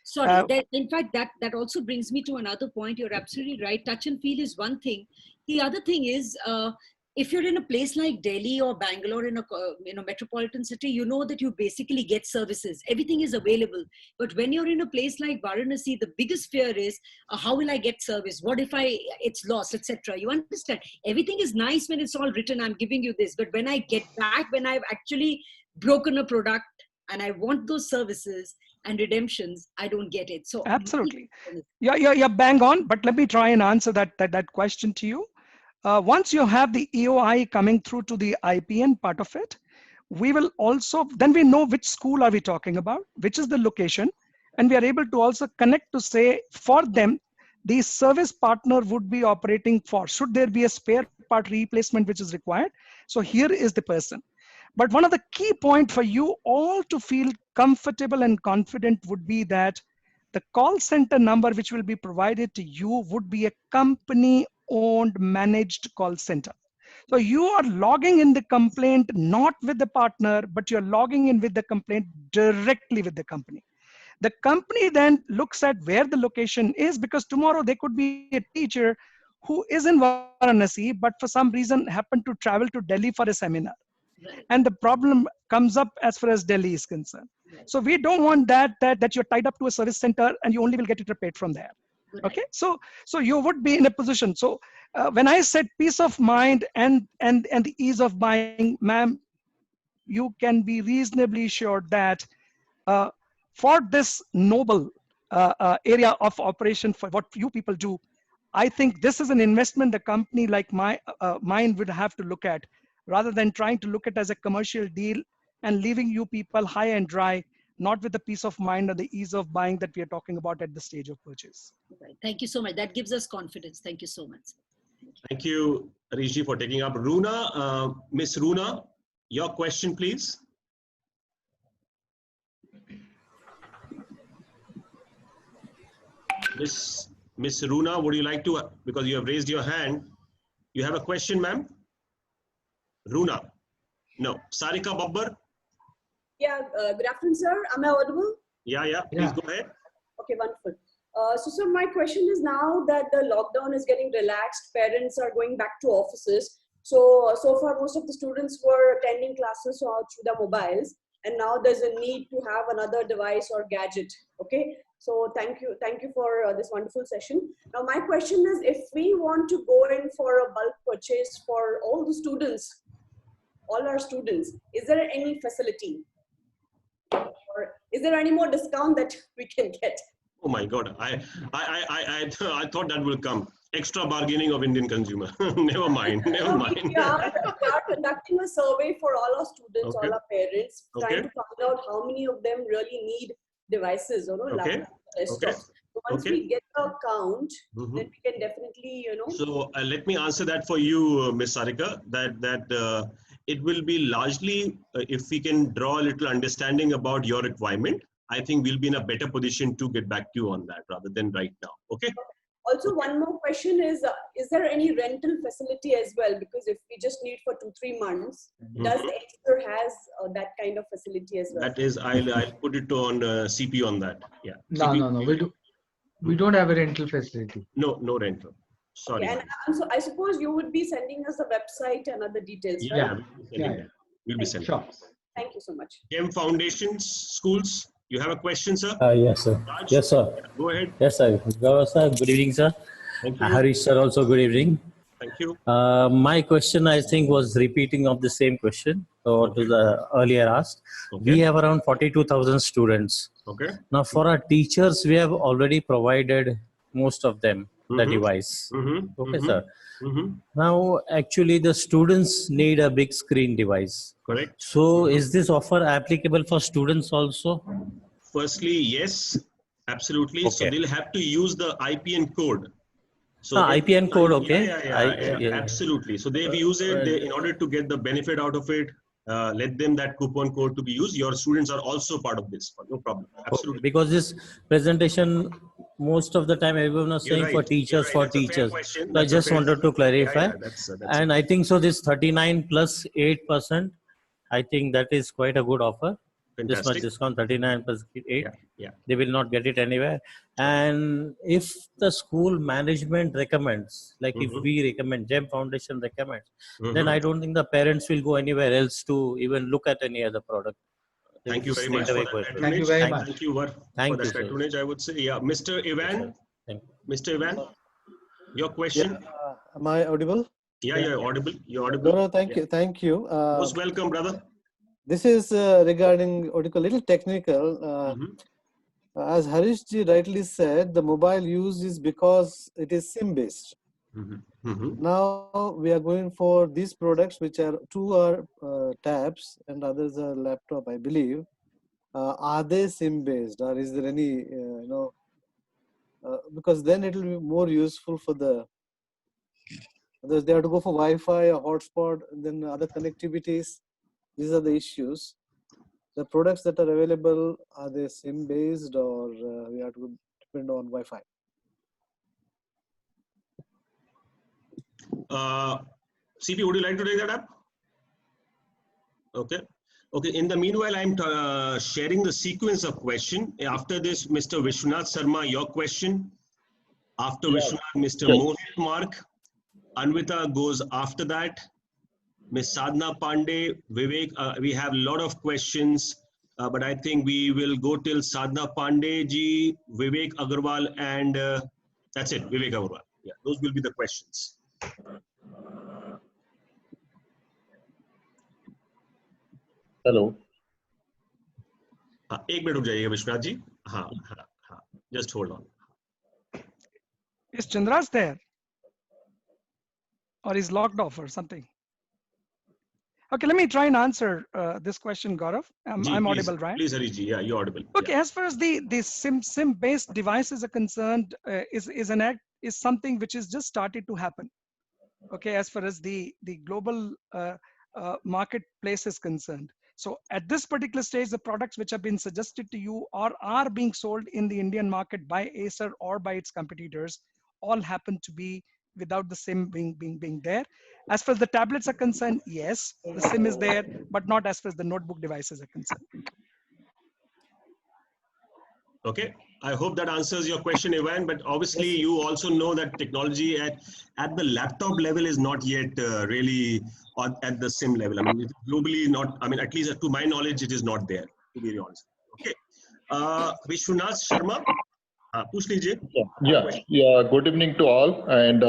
Sorry, in fact, that also brings me to another point. You're absolutely right. Touch and feel is one thing. The other thing is, if you're in a place like Delhi or Bangalore, in a metropolitan city, you know that you basically get services. Everything is available. But when you're in a place like Varanasi, the biggest fear is, how will I get service? What if it's lost, etc. You understand? Everything is nice when it's all written. I'm giving you this, but when I get back, when I've actually broken a product and I want those services and redemptions, I don't get it. So absolutely, yeah, bang on. But let me try and answer that question to you. Once you have the EOI coming through to the IPN part of it, we will also, then we know which school are we talking about, which is the location, and we are able to also connect to say for them, the service partner would be operating for, should there be a spare part replacement which is required. So here is the person. But one of the key point for you all to feel comfortable and confident would be that the call center number which will be provided to you would be a company owned managed call center. So you are logging in the complaint not with the partner, but you're logging in with the complaint directly with the company. The company then looks at where the location is, because tomorrow there could be a teacher who is in Varanasi, but for some reason happened to travel to Delhi for a seminar. Right. And the problem comes up as far as Delhi is concerned. Right. So we don't want that you're tied up to a service center and you only will get it repaired from there. Good Okay, so you would be in a position. So when I said peace of mind and the ease of buying, ma'am, you can be reasonably sure that for this noble area of operation, for what you people do, I think this is an investment the company like mine would have to look at, rather than trying to look at as a commercial deal and leaving you people high and dry, not with the peace of mind or the ease of buying that we are talking about at the stage of purchase. Right. Thank you so much. That gives us confidence. Thank you so much. Thank you, Harish, for taking up. Runa, Miss Runa, your question, please. Miss Runa, would you like to, because you have raised your hand, you have a question, ma'am? Runa. No. Sarika Babbar? Yeah, good afternoon, sir. Am I audible? Yeah. Please go ahead. Okay, wonderful. So, sir, my question is, now that the lockdown is getting relaxed, parents are going back to offices. So far, most of the students were attending classes through their mobiles, and now there's a need to have another device or gadget. Okay. So thank you for this wonderful session. Now, my question is, if we want to go in for a bulk purchase for all the students, all our students, is there any facility? Or is there any more discount that we can get? Oh my God, I thought that will come. Extra bargaining of Indian consumer. Never mind. We are conducting a survey for all our students, all our parents, trying to find out how many of them really need devices, laptops, desktops. So once we get a count, then we can definitely, So let me answer that for you, Ms. Sarika, that it will be largely, if we can draw a little understanding about your requirement, I think we'll be in a better position to get back to you on that rather than right now. Okay. Also, one more question is there any rental facility as well? Because if we just need for 2-3 months, does Acer has that kind of facility as well? That is, I'll put it on CP on that. Yeah. No. We don't have a rental facility. No rental. Sorry. Okay, and so I suppose you would be sending us the website and other details, right? We'll be sending. Sure. Thank you so much. GEM Foundations, schools, you have a question, sir? Yes, sir. Raj? Yes, sir. Go ahead. Yes, sir. Gaurava sir, good evening, sir. Thank you. Harish sir, also good evening. Thank you. My question, I think, was repeating of the same question to the earlier asked. We have around 42,000 students. Okay. Now, for our teachers, we have already provided most of them the device. Okay, sir. Now, actually, the students need a big screen device. Correct. So, is this offer applicable for students also? Firstly, yes. Absolutely. So Okay. they'll have to use the IPN code. So IPN code, okay. Absolutely. So they use it in order to get the benefit out of it. Let them that coupon code to be used. Your students are also part of this. No problem. Absolutely. Because this presentation, most of the time everyone was saying for teachers, for teachers. So I just wanted to clarify. And I think so this 39 plus 8%, I think that is quite a good offer. Fantastic. This much discount, 39 plus 8. Yeah. They will not get it anywhere. And if the school management recommends, like if we recommend, GEM Foundation recommends, then I don't think the parents will go anywhere else to even look at any other product. Thank you very much for that patronage. Thank you very much. Thank you for that patronage, I would say. Yeah, Mr. Ivan. Mr. Ivan, your question. Yeah, am I audible? Yeah, you're audible. You're audible. No, thank you. Thank you. Most welcome, brother. This is regarding what you call little technical. As Harish ji rightly said, the mobile use is because it is SIM based. Now we are going for these products, which are two are tabs and others are laptop, I believe. Are they SIM based, or is there any because then it will be more useful for the others. They have to go for Wi-Fi or hotspot, and then other connectivities. These are the issues. The products that are available, are they SIM based, or we have to depend on Wi-Fi? CP, would you like to take that up? Okay. In the meanwhile, I'm sharing the sequence of question. After this, Mr. Vishwanath Sharma, your question. After Vishwanath, Mr. Mohit Mark. Anvita goes after that. Ms. Sadhna Pandey, Vivek, we have a lot of questions, but I think we will go till Sadhna Pandey ji, Vivek Agarwal, and that's it, Vivek Agarwal. Yeah, those will be the questions. Hello. एक minute रुक जाइएगा विश्वनाथ जी. हाँ. Just hold on. Is Chandra's there? Or is locked off or something? Okay, let me try and answer this question, Gaurav. I'm audible, right? Please, Harish ji. Yeah, you're audible. Okay, as far as the SIM-based devices are concerned, is something which is just started to happen. Okay, as far as the global marketplace is concerned. So at this particular stage, the products which have been suggested to you or are being sold in the Indian market by Acer or by its competitors all happen to be without the SIM being there. As far as the tablets are concerned, yes, the SIM is there, but not as far as the notebook devices are concerned. Okay, I hope that answers your question, Ivan, but obviously you also know that technology at the laptop level is not yet really at the SIM level. I mean, globally not, I mean, at least to my knowledge, it is not there, to be honest. Okay, Vishwanath Sharma, push lijiye. Yeah, good evening to all. And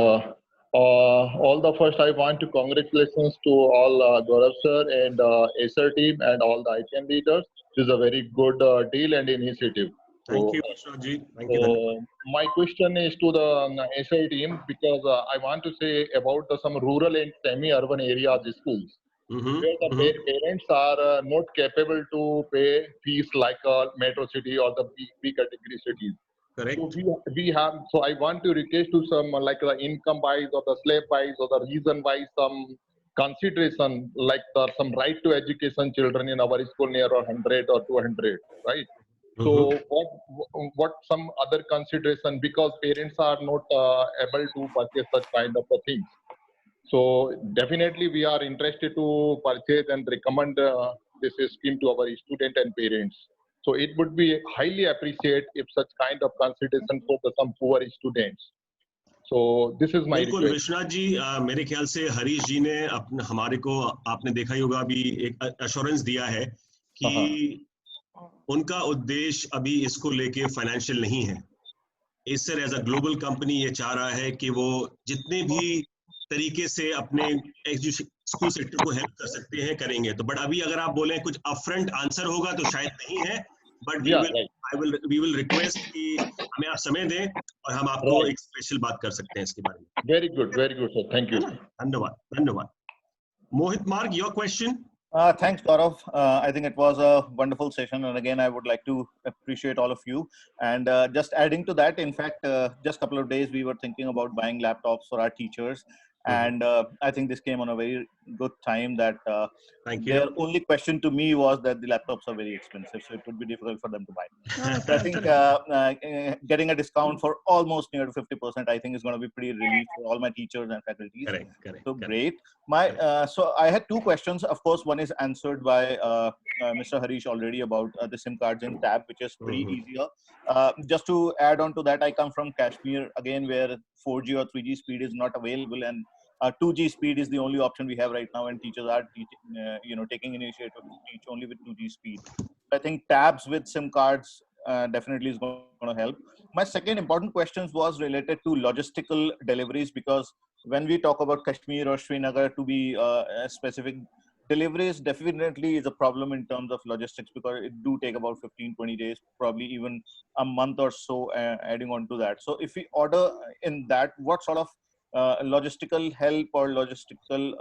all the first, I want to congratulations to all Gaurav sir and Acer team and all the IPN leaders. This is a very good deal and initiative. Thank you, Vishwanath. Thank you. My question is to the Acer team, because I want to say about some rural and semi-urban areas schools where the parents are not capable to pay fees like a metro city or the B category cities. Correct. So we have. So I want to request to some like the income wise or the slab wise or the reason wise some consideration, like some right to education children in our school near 100 or 200, right? So what some other consideration, because parents are not able to purchase such kind of things. So definitely we are interested to purchase and recommend this scheme to our student and parents. So it would be highly appreciated if such kind of consideration for some poor students. So this is my बिल्कुल विश्वनाथ जी, मेरे ख्याल से हरीश जी ने हमारे को, आपने देखा ही होगा, अभी एक अश्योरेंस दिया है कि उनका उद्देश्य अभी इसको लेके फाइनेंशियल नहीं है. Acer as a global company ये चाह रहा है कि वो जितने भी तरीके से अपने स्कूल सेक्टर को हेल्प कर सकते हैं करेंगे. तो बट अभी अगर आप बोलें कुछ अपफ्रंट आंसर होगा तो शायद नहीं है, बट वी विल रिक्वेस्ट कि हमें आप समय दें और हम आपको एक स्पेशल बात कर सकते हैं इसके बारे में. Very good sir, thank you. धन्यवाद. मोहित मार्ग, your question. Thanks, Gaurav. I think it was a wonderful session. And again, I would like to appreciate all of you. And just adding to that, in fact, just a couple of days, we were thinking about buying laptops for our teachers. And I think this came on a very good time that their only question to me was that the laptops are very expensive, so it would be difficult for them to buy. So I think getting a discount for almost near to 50%, I think is going to be pretty relief for all my teachers and faculties. So great. So I had two questions. Of course, one is answered by Mr. Harish already about the SIM cards in tab, which is pretty easier. Just to add on to that, I come from Kashmir, again, where 4G or 3G speed is not available, and 2G speed is the only option we have right now, and teachers are taking initiative to teach only with 2G speed. I think tabs with SIM cards definitely is going to help. My second important question was related to logistical deliveries, because when we talk about Kashmir or Srinagar, to be specific, deliveries definitely is a problem in terms of logistics, because it do take about 15-20 days, probably even a month or so adding on to that. So if we order in that, what sort of logistical help or logistical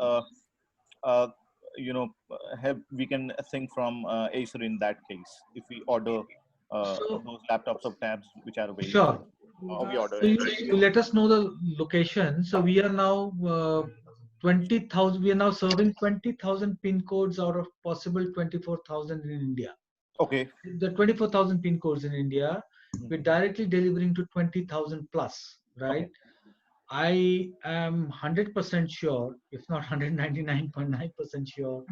help we can think from Acer in that case, if we order those laptops or tabs which are available? Sure. How we order So it. you let us know the location. So we are now 20,000. We are now serving 20,000 pin codes out of possible 24,000 in India. Okay. The 24,000 pin codes in India, we're directly delivering to 20,000 plus, right? Okay. I am 100% sure, if not 199.9% sure,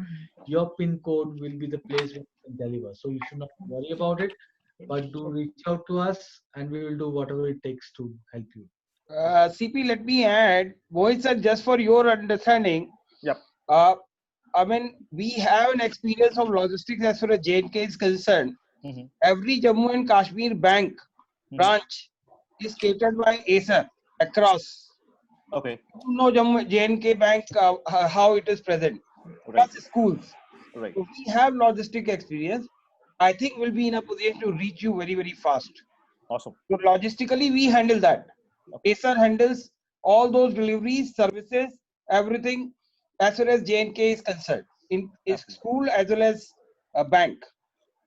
your pin code will be the place where you can deliver. So you should not worry about it, but do reach out to us and we will do whatever it takes to help you. CP, let me add, Mohit sir, just for your understanding. Yep. I mean, we have an experience of logistics as far as J&K is concerned. Every Jammu and Kashmir bank branch is catered by Acer across. Okay. You know J&K bank, how it is present. Plus schools. Right. So we have logistic experience. I think we'll be in a position to reach you very, very fast. Awesome. So logistically, we handle that. Acer handles all those deliveries, services, everything as far as J&K is concerned, in school as well as a bank.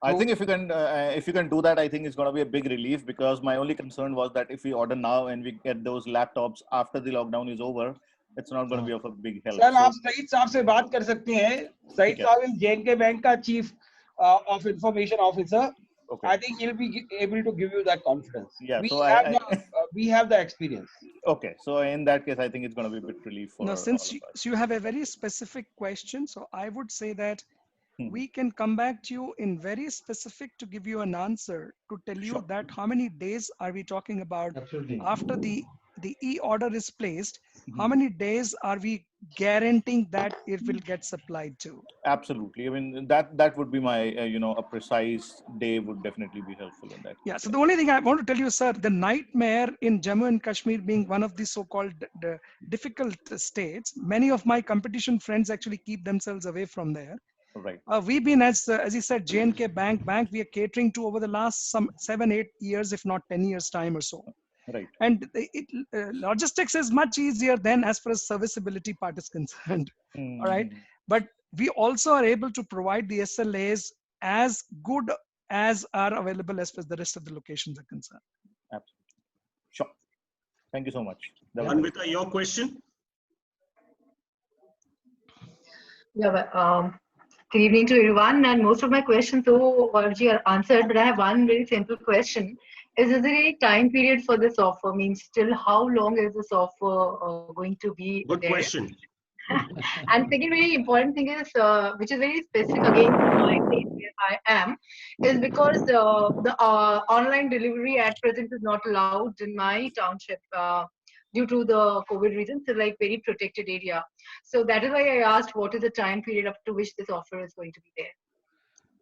I think if you can do that, I think it's going to be a big relief, because my only concern was that if we order now and we get those laptops after the lockdown is over, it's not going to be of a big help. Sir, आप सईद साहब से बात कर सकते हैं. सईद साहब is J&K Bank का Chief of Information Officer. Okay. I think he'll be able to give you that confidence. Yeah, we have the experience. Okay, so in that case, I think it's going to be a bit relief for. Now, since you have a very specific question, so I would say that we can come back to you in very specific to give you an answer to tell you that how many days are we talking about. Absolutely. After the e-order is placed, how many days are we guaranteeing that it will get supplied to? Absolutely. I mean, that would be my, a precise day would definitely be helpful in that. Yeah. So the only thing I want to tell you, sir, the nightmare in Jammu and Kashmir being one of the so-called difficult states, many of my competition friends actually keep themselves away from there. Right. We've been, as you said, J&K Bank, we are catering to over the last some 7-8 years, if not 10 years time or so. Right. And logistics is much easier than as far as serviceability part is concerned. All right. But we also are able to provide the SLAs as good as are available as far as the rest of the locations are concerned. Absolutely. Sure. Thank you so much. Anvita, your question? Yeah, good evening to everyone, and most of my questions already are answered, but I have one very simple question. Is there any time period for this offer? Means still how long is this offer going to be Good there? question. And second very important thing is, which is very specific again my place where I am, is because the online delivery at present is not allowed in my township due to the COVID reasons. It's like very protected area. So that is why I asked what is the time period up to which this offer is going to be there.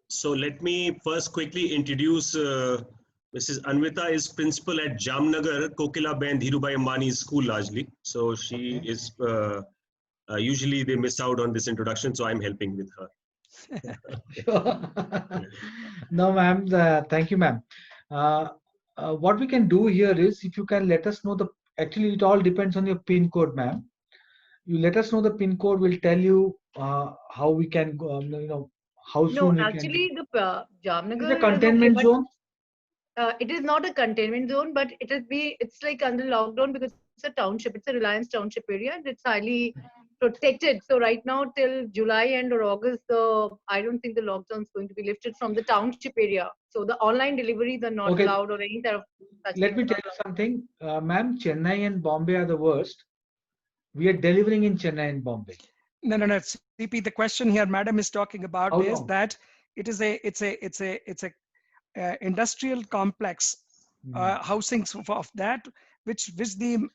So let me first quickly introduce Mrs. Anvita is principal at Jamnagar, Kokila Ben Dhirubai Ambani's school largely. So she is, usually they miss out on this introduction, so I'm helping with her. No, ma'am, thank you, ma'am. What we can do here is, if you can let us know actually it all depends on your PIN code, ma'am. You let us know the pin code. We'll tell you how we can go. How soon No, we can. actually, the Is it a Jamnagar is okay, containment but zone? it is not a containment zone, but it's like under lockdown because it's a township. It's a Reliance township area, and it's highly protected. So right now till July end or August, I don't think the lockdown is going to be lifted from the township area. So the online deliveries are not Okay. allowed or any type of such Let things me are tell not you allowed. something, ma'am. Chennai and Bombay are the worst. We are delivering in Chennai and Bombay. No. CP, the question here, madam is talking about How is long? that it's a industrial complex, housing of that, which the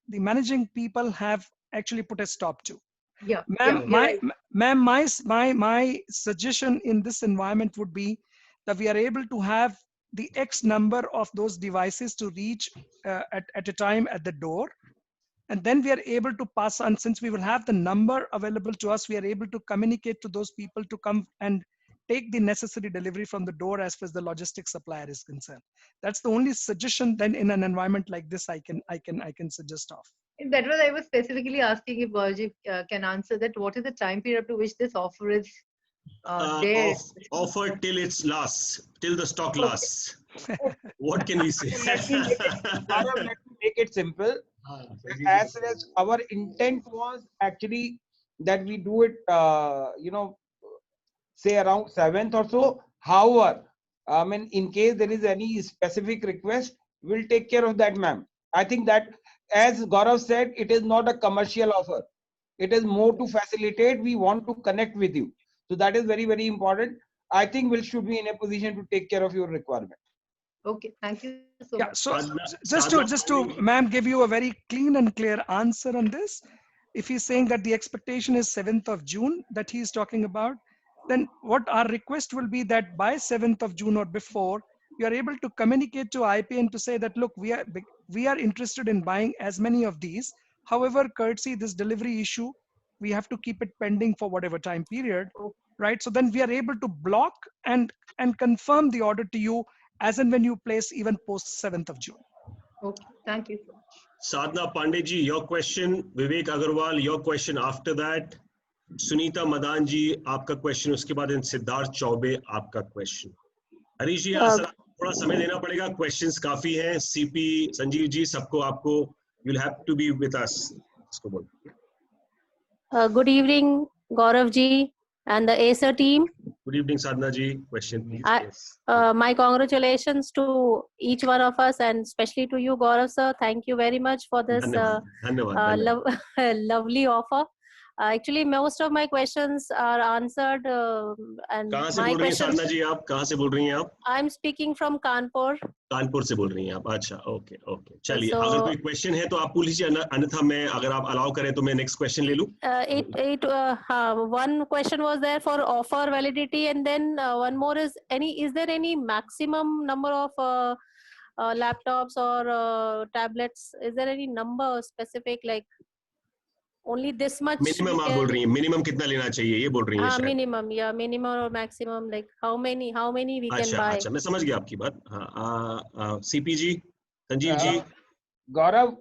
managing people have actually put a stop to. Yeah, Ma'am, you're right. my suggestion in this environment would be that we are able to have the X number of those devices to reach at a time at the door. And then we are able to pass on, since we will have the number available to us, we are able to communicate to those people to come and take the necessary delivery from the door as far as the logistics supplier is concerned. That's the only suggestion then in an environment like this I can suggest of. That was I was specifically asking if Baljeet can answer that. What is the time period up to which this offer is there? Offer till it's lasts, till the stock Okay. lasts. What can we say? Let me make it simple. As far as our intent was actually that we do it, say around 7th or so. However, I mean, in case there is any specific request, we'll take care of that, ma'am. I think that, as Gaurav said, it is not a commercial offer. It is more to facilitate. We want to connect with you. So that is very, very important. I think we should be in a position to take care of your requirement. Okay, thank you so Yeah, much. so just to ma'am give you a very clean and clear answer on this. If he's saying that the expectation is 7th of June that he's talking about, then what our request will be that by 7th of June or before, you are able to communicate to IPN to say that, look, we are interested in buying as many of these. However, courtesy this delivery issue, we have to keep it pending for whatever time period, right? So then we are able to block and confirm the order to you as and when you place, even post 7th of June. Okay, thank you so much. Sadhna Pandeyji, your question. Vivek Agarwal, your question after that. Sunita Madanji, आपका question. उसके बाद सिद्धार्थ चौबे, आपका question. Harish जी, थोड़ा समय देना पड़ेगा. Questions काफी हैं. CP, संजीव जी, सबको आपको. You'll have to be with us. इसको बोल. Good evening, Gaurav ji and the Acer team. Good evening, Sadhna ji. Question, please. Yes. My congratulations to each one of us, and especially to you, Gaurav sir. Thank you very much for this lovely offer. Actually, most of my questions are answered. And कहाँ से बोल रही हैं साधना जी आप? कहाँ से बोल रही हैं आप? I'm speaking from Kanpur. Kanpur से बोल रही हैं आप. अच्छा, ओके ओके. चलिए, अगर कोई क्वेश्चन है तो आप पूछ लीजिए, अन्यथा मैं अगर आप अलाउ करें तो मैं नेक्स्ट क्वेश्चन ले लूं. One question was there for offer validity, and then one more is there any maximum number of laptops or tablets? Is there any number specific, like only this much? Minimum आप बोल रही हैं, minimum कितना लेना चाहिए ये बोल रही हैं शायद. Minimum, yeah, minimum or maximum, like how many we can buy. अच्छा, मैं समझ गया आपकी बात. हाँ, CP ji, Sanjeev ji. Gaurav,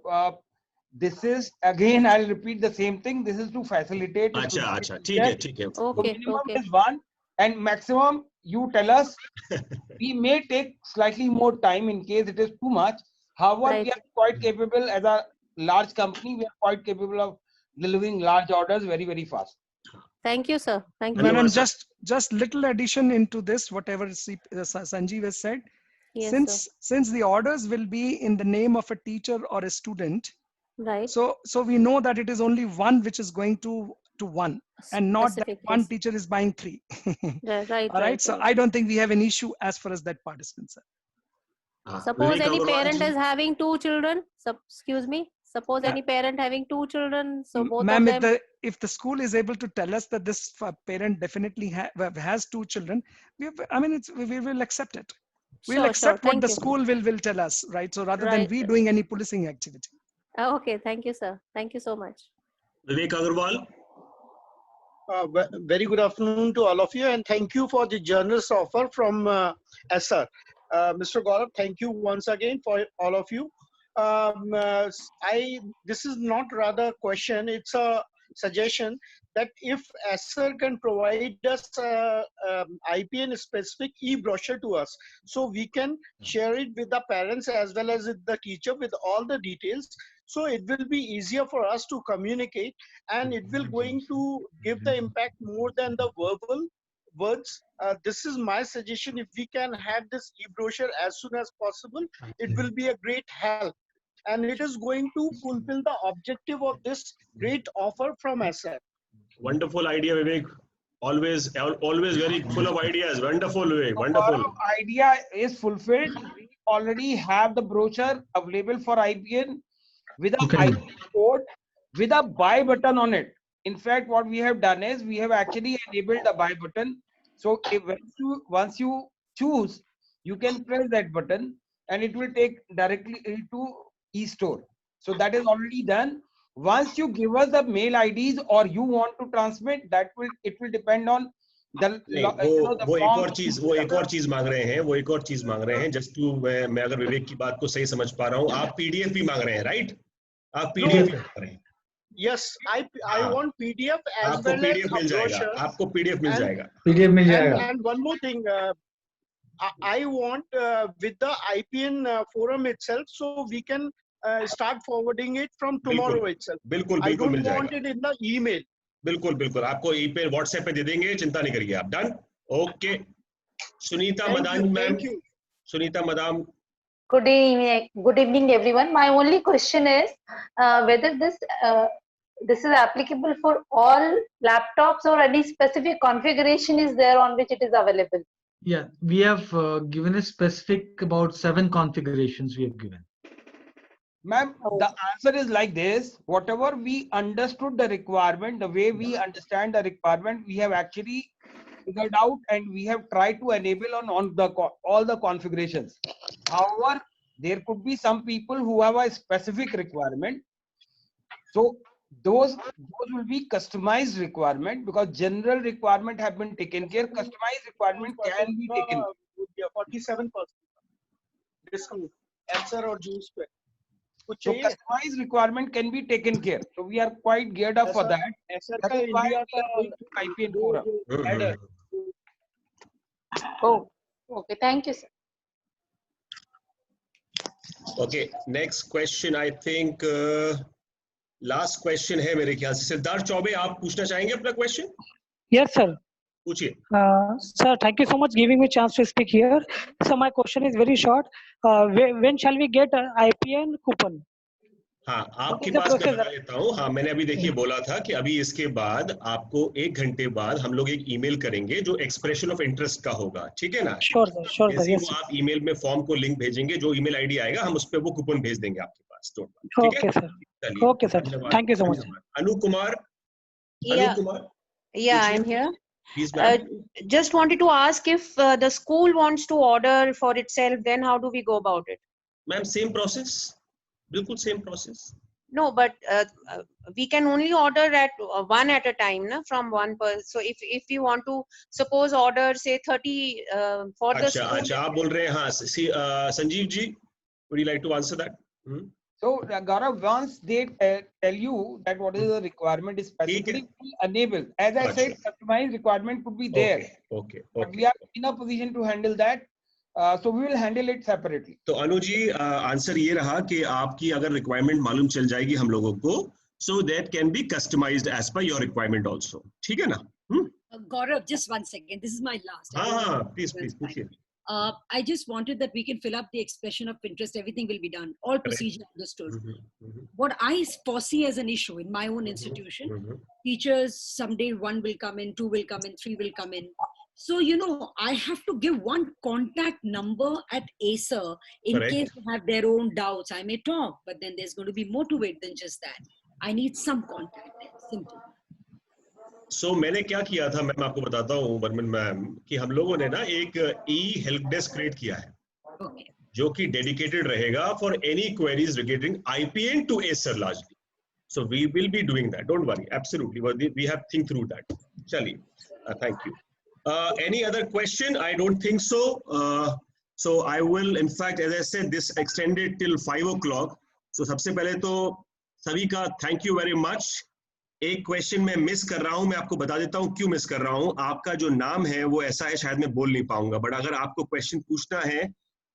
this is again, I'll repeat the same thing. This is to facilitate. अच्छा, ठीक है. Okay. Minimum is 1 and maximum you tell us. We may take slightly more time in case it is too much. However, we are quite capable as a large company. We are quite capable of delivering large orders very, very fast. Thank you, sir. Thank you. And just little addition into this, whatever Sanjeev has said. Yes, since the orders will be in the name of a teacher or a student, right? So we know that it is only one which is going to one, and not that one teacher is buying 3. Right. All right. So I don't think we have an issue as far as that part is concerned. Suppose any parent is having 2 children. Excuse me. Suppose any parent having 2 children, so both of them. If the school is able to tell us that this parent definitely has 2 children, we will accept it. We'll accept what the school will tell us, right? So rather than we doing any policing activity. Okay, thank you, sir. Thank you so much. Vivek Agarwal. Very good afternoon to all of you, and thank you for the generous offer from Acer. Mr. Gaurav, thank you once again for all of you. This is not rather a question, it's a suggestion that if Acer can provide us IPN specific e-brochure to us, so we can share it with the parents as well as with the teacher with all the details. So it will be easier for us to communicate, and it will going to give the impact more than the verbal words. This is my suggestion. If we can have this e-brochure as soon as possible, it will be a great help. And it is going to fulfill the objective of this great offer from Acer. Wonderful idea, Vivek. Always very full of ideas. Wonderful, Vivek. So Wonderful. our idea is fulfilled. We already have the brochure available for IPN with a IPN code with a buy button on it. In fact, what we have done is we have actually enabled the buy button. So if once you choose, you can press that button and it will take directly to e-store. So that is already done. Once you give us the mail IDs or you want to transmit, it will depend on the वो एक और चीज मांग रहे हैं just to मैं अगर विवेक की बात को सही समझ पा रहा हूँ, आप पीडीएफ भी मांग रहे हैं, राइट? आप पीडीएफ भी मांग रहे हैं? Yes, I want PDF as well as a brochure. आपको पीडीएफ मिल जाएगा. PDF मिल जाएगा. And one more thing, I want with the IPN forum itself, so we can start forwarding it from tomorrow itself. बिल्कुल I don't मिल जाएगा. want it in the email. बिल्कुल आपको email WhatsApp पे दे देंगे, चिंता नहीं करिए आप. Done. Okay. Sunita Madan ma'am. Sunita madam. Good evening, everyone. My only question is whether this is applicable for all laptops or any specific configuration is there on which it is available. Yeah, we have given a specific about 7 configurations we have given. Ma'am, the answer is like this. Whatever we understood the requirement, the way we understand the requirement, we have actually figured out and we have tried to enable on all the configurations. However, there could be some people who have a specific requirement. So those will be customized requirement, because general requirement have been taken care. Customized requirement can be taken. 47% discount. Answer or juice. So customized requirement can be taken care. So we are quite geared up for that. That is why we are going to IPN forum. Oh, okay. Thank you, sir. Okay, next question. I think last question है मेरे ख्याल से. सिद्धार्थ चौबे, आप पूछना चाहेंगे अपना question? Yes, sir. पूछिए. Sir, thank you so much giving me chance to speak here. So my question is very short. When shall we get IPN coupon? हाँ, आपके पास मैं बता देता हूँ. हाँ, मैंने अभी देखिए बोला था कि अभी इसके बाद आपको 1 घंटे बाद हम लोग एक ईमेल करेंगे जो एक्सप्रेशन ऑफ इंटरेस्ट का होगा. ठीक है ना? Sure, sir. Yes, आप ईमेल में फॉर्म को लिंक भेजेंगे, जो ईमेल आईडी आएगा हम उस पर वो कूपन भेज देंगे आपके पास. Okay, sir. Okay, sir. Thank you so much. Anu Kumar. Yeah, I'm here. Just wanted to ask if the school wants to order for itself, then how do we go about it? Ma'am, same process. बिल्कुल same process. No, but we can only order at one at a time, na, from one person. So if you want to suppose order say 30 for the school. अच्छा आप बोल रहे हैं. हाँ, Sanjeev ji, would you like to answer that? So Gaurav, once they tell you that what is the requirement is specifically enable. As I said, customized requirement could be there. Okay. But we are in a position to handle that. So we will handle it separately. तो Anu ji, answer ये रहा कि आपकी अगर requirement मालूम चल जाएगी हम लोगों को, so that can be customized as per your requirement also. ठीक है ना? Gaurav, just one second. This is my last. Please, पूछिए. I just wanted that we can fill up the expression of interest. Everything will be done. All procedure understood. What I foresee as an issue in my own institution, teachers, someday 1 will come in, 2 will come in, 3 will come in. So, I have to give one contact number at Acer in case they have their own doubts. I may talk, but then there's going to be more to it than just that. I need some contact there. Simple. So, मैंने क्या किया था, मैं आपको बताता हूँ Burman ma'am, कि हम लोगों ने ना एक हेल्प डेस्क क्रिएट किया है, जो कि डेडिकेटेड रहेगा for any queries regarding IPN to Acer largely. So we will be doing that. Don't worry. Absolutely, we have think through that. Chali, thank you. Any other question? I don't think so. So I will, in fact, as I said, this extended till 5 o'clock. So सबसे पहले तो सभी का thank you very much. एक question मैं miss कर रहा हूं, मैं आपको बता देता हूं क्यों मिस कर रहा हूं. आपका जो नाम है वो ऐसा है, शायद मैं बोल नहीं पाऊंगा, बट अगर आपको क्वेश्चन पूछना है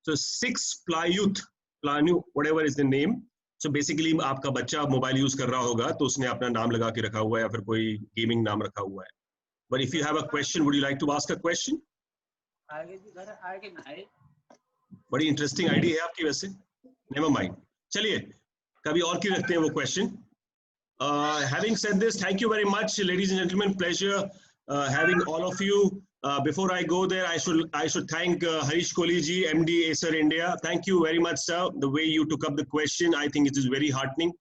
तो 6 प्लायूथ whatever is the name. So basically आपका बच्चा मोबाइल यूज कर रहा होगा तो उसने अपना नाम लगा के रखा हुआ है या फिर कोई गेमिंग नाम रखा हुआ है. But if you have a question, would you like to ask a question? बड़ी इंटरेस्टिंग आईडी है आपकी वैसे. नेवर माइंड, चलिए कभी और की रखते हैं वो question. Having said this, thank you very much, ladies and gentlemen. Pleasure having all of you. Before I go there, I should thank Harish Kohli ji, MD Acer India. Thank you very much, sir. The way you took up the question, I think it is very heartening.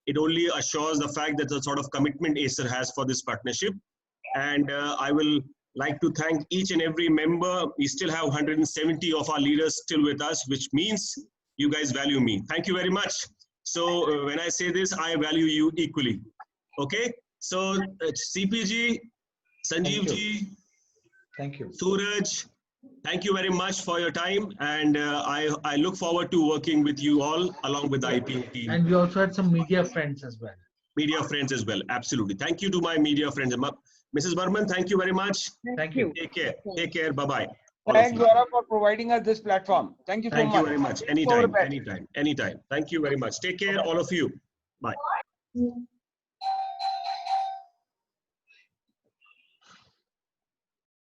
It only assures the fact that the sort of commitment Acer has for this partnership. And I will like to thank each and every member. We still have 170 of our leaders still with us, which means you guys value me. Thank you very much. So when I say this, I value you equally. Okay. So CPG, Sanjeev ji, thank you. Suraj, thank you very much for your time, and I look forward to working with you all along with the IPN team. And we also had some media friends as well. Media friends as well, absolutely. Thank you to my media friends. Mrs. Burman, thank you very much. Thank you. Take care. Take care. Bye bye. Thanks, Gaurav, for providing us this platform. Thank you so much. Thank you very much. Anytime, anytime, anytime. Thank you very much. Take care, all of you. Bye.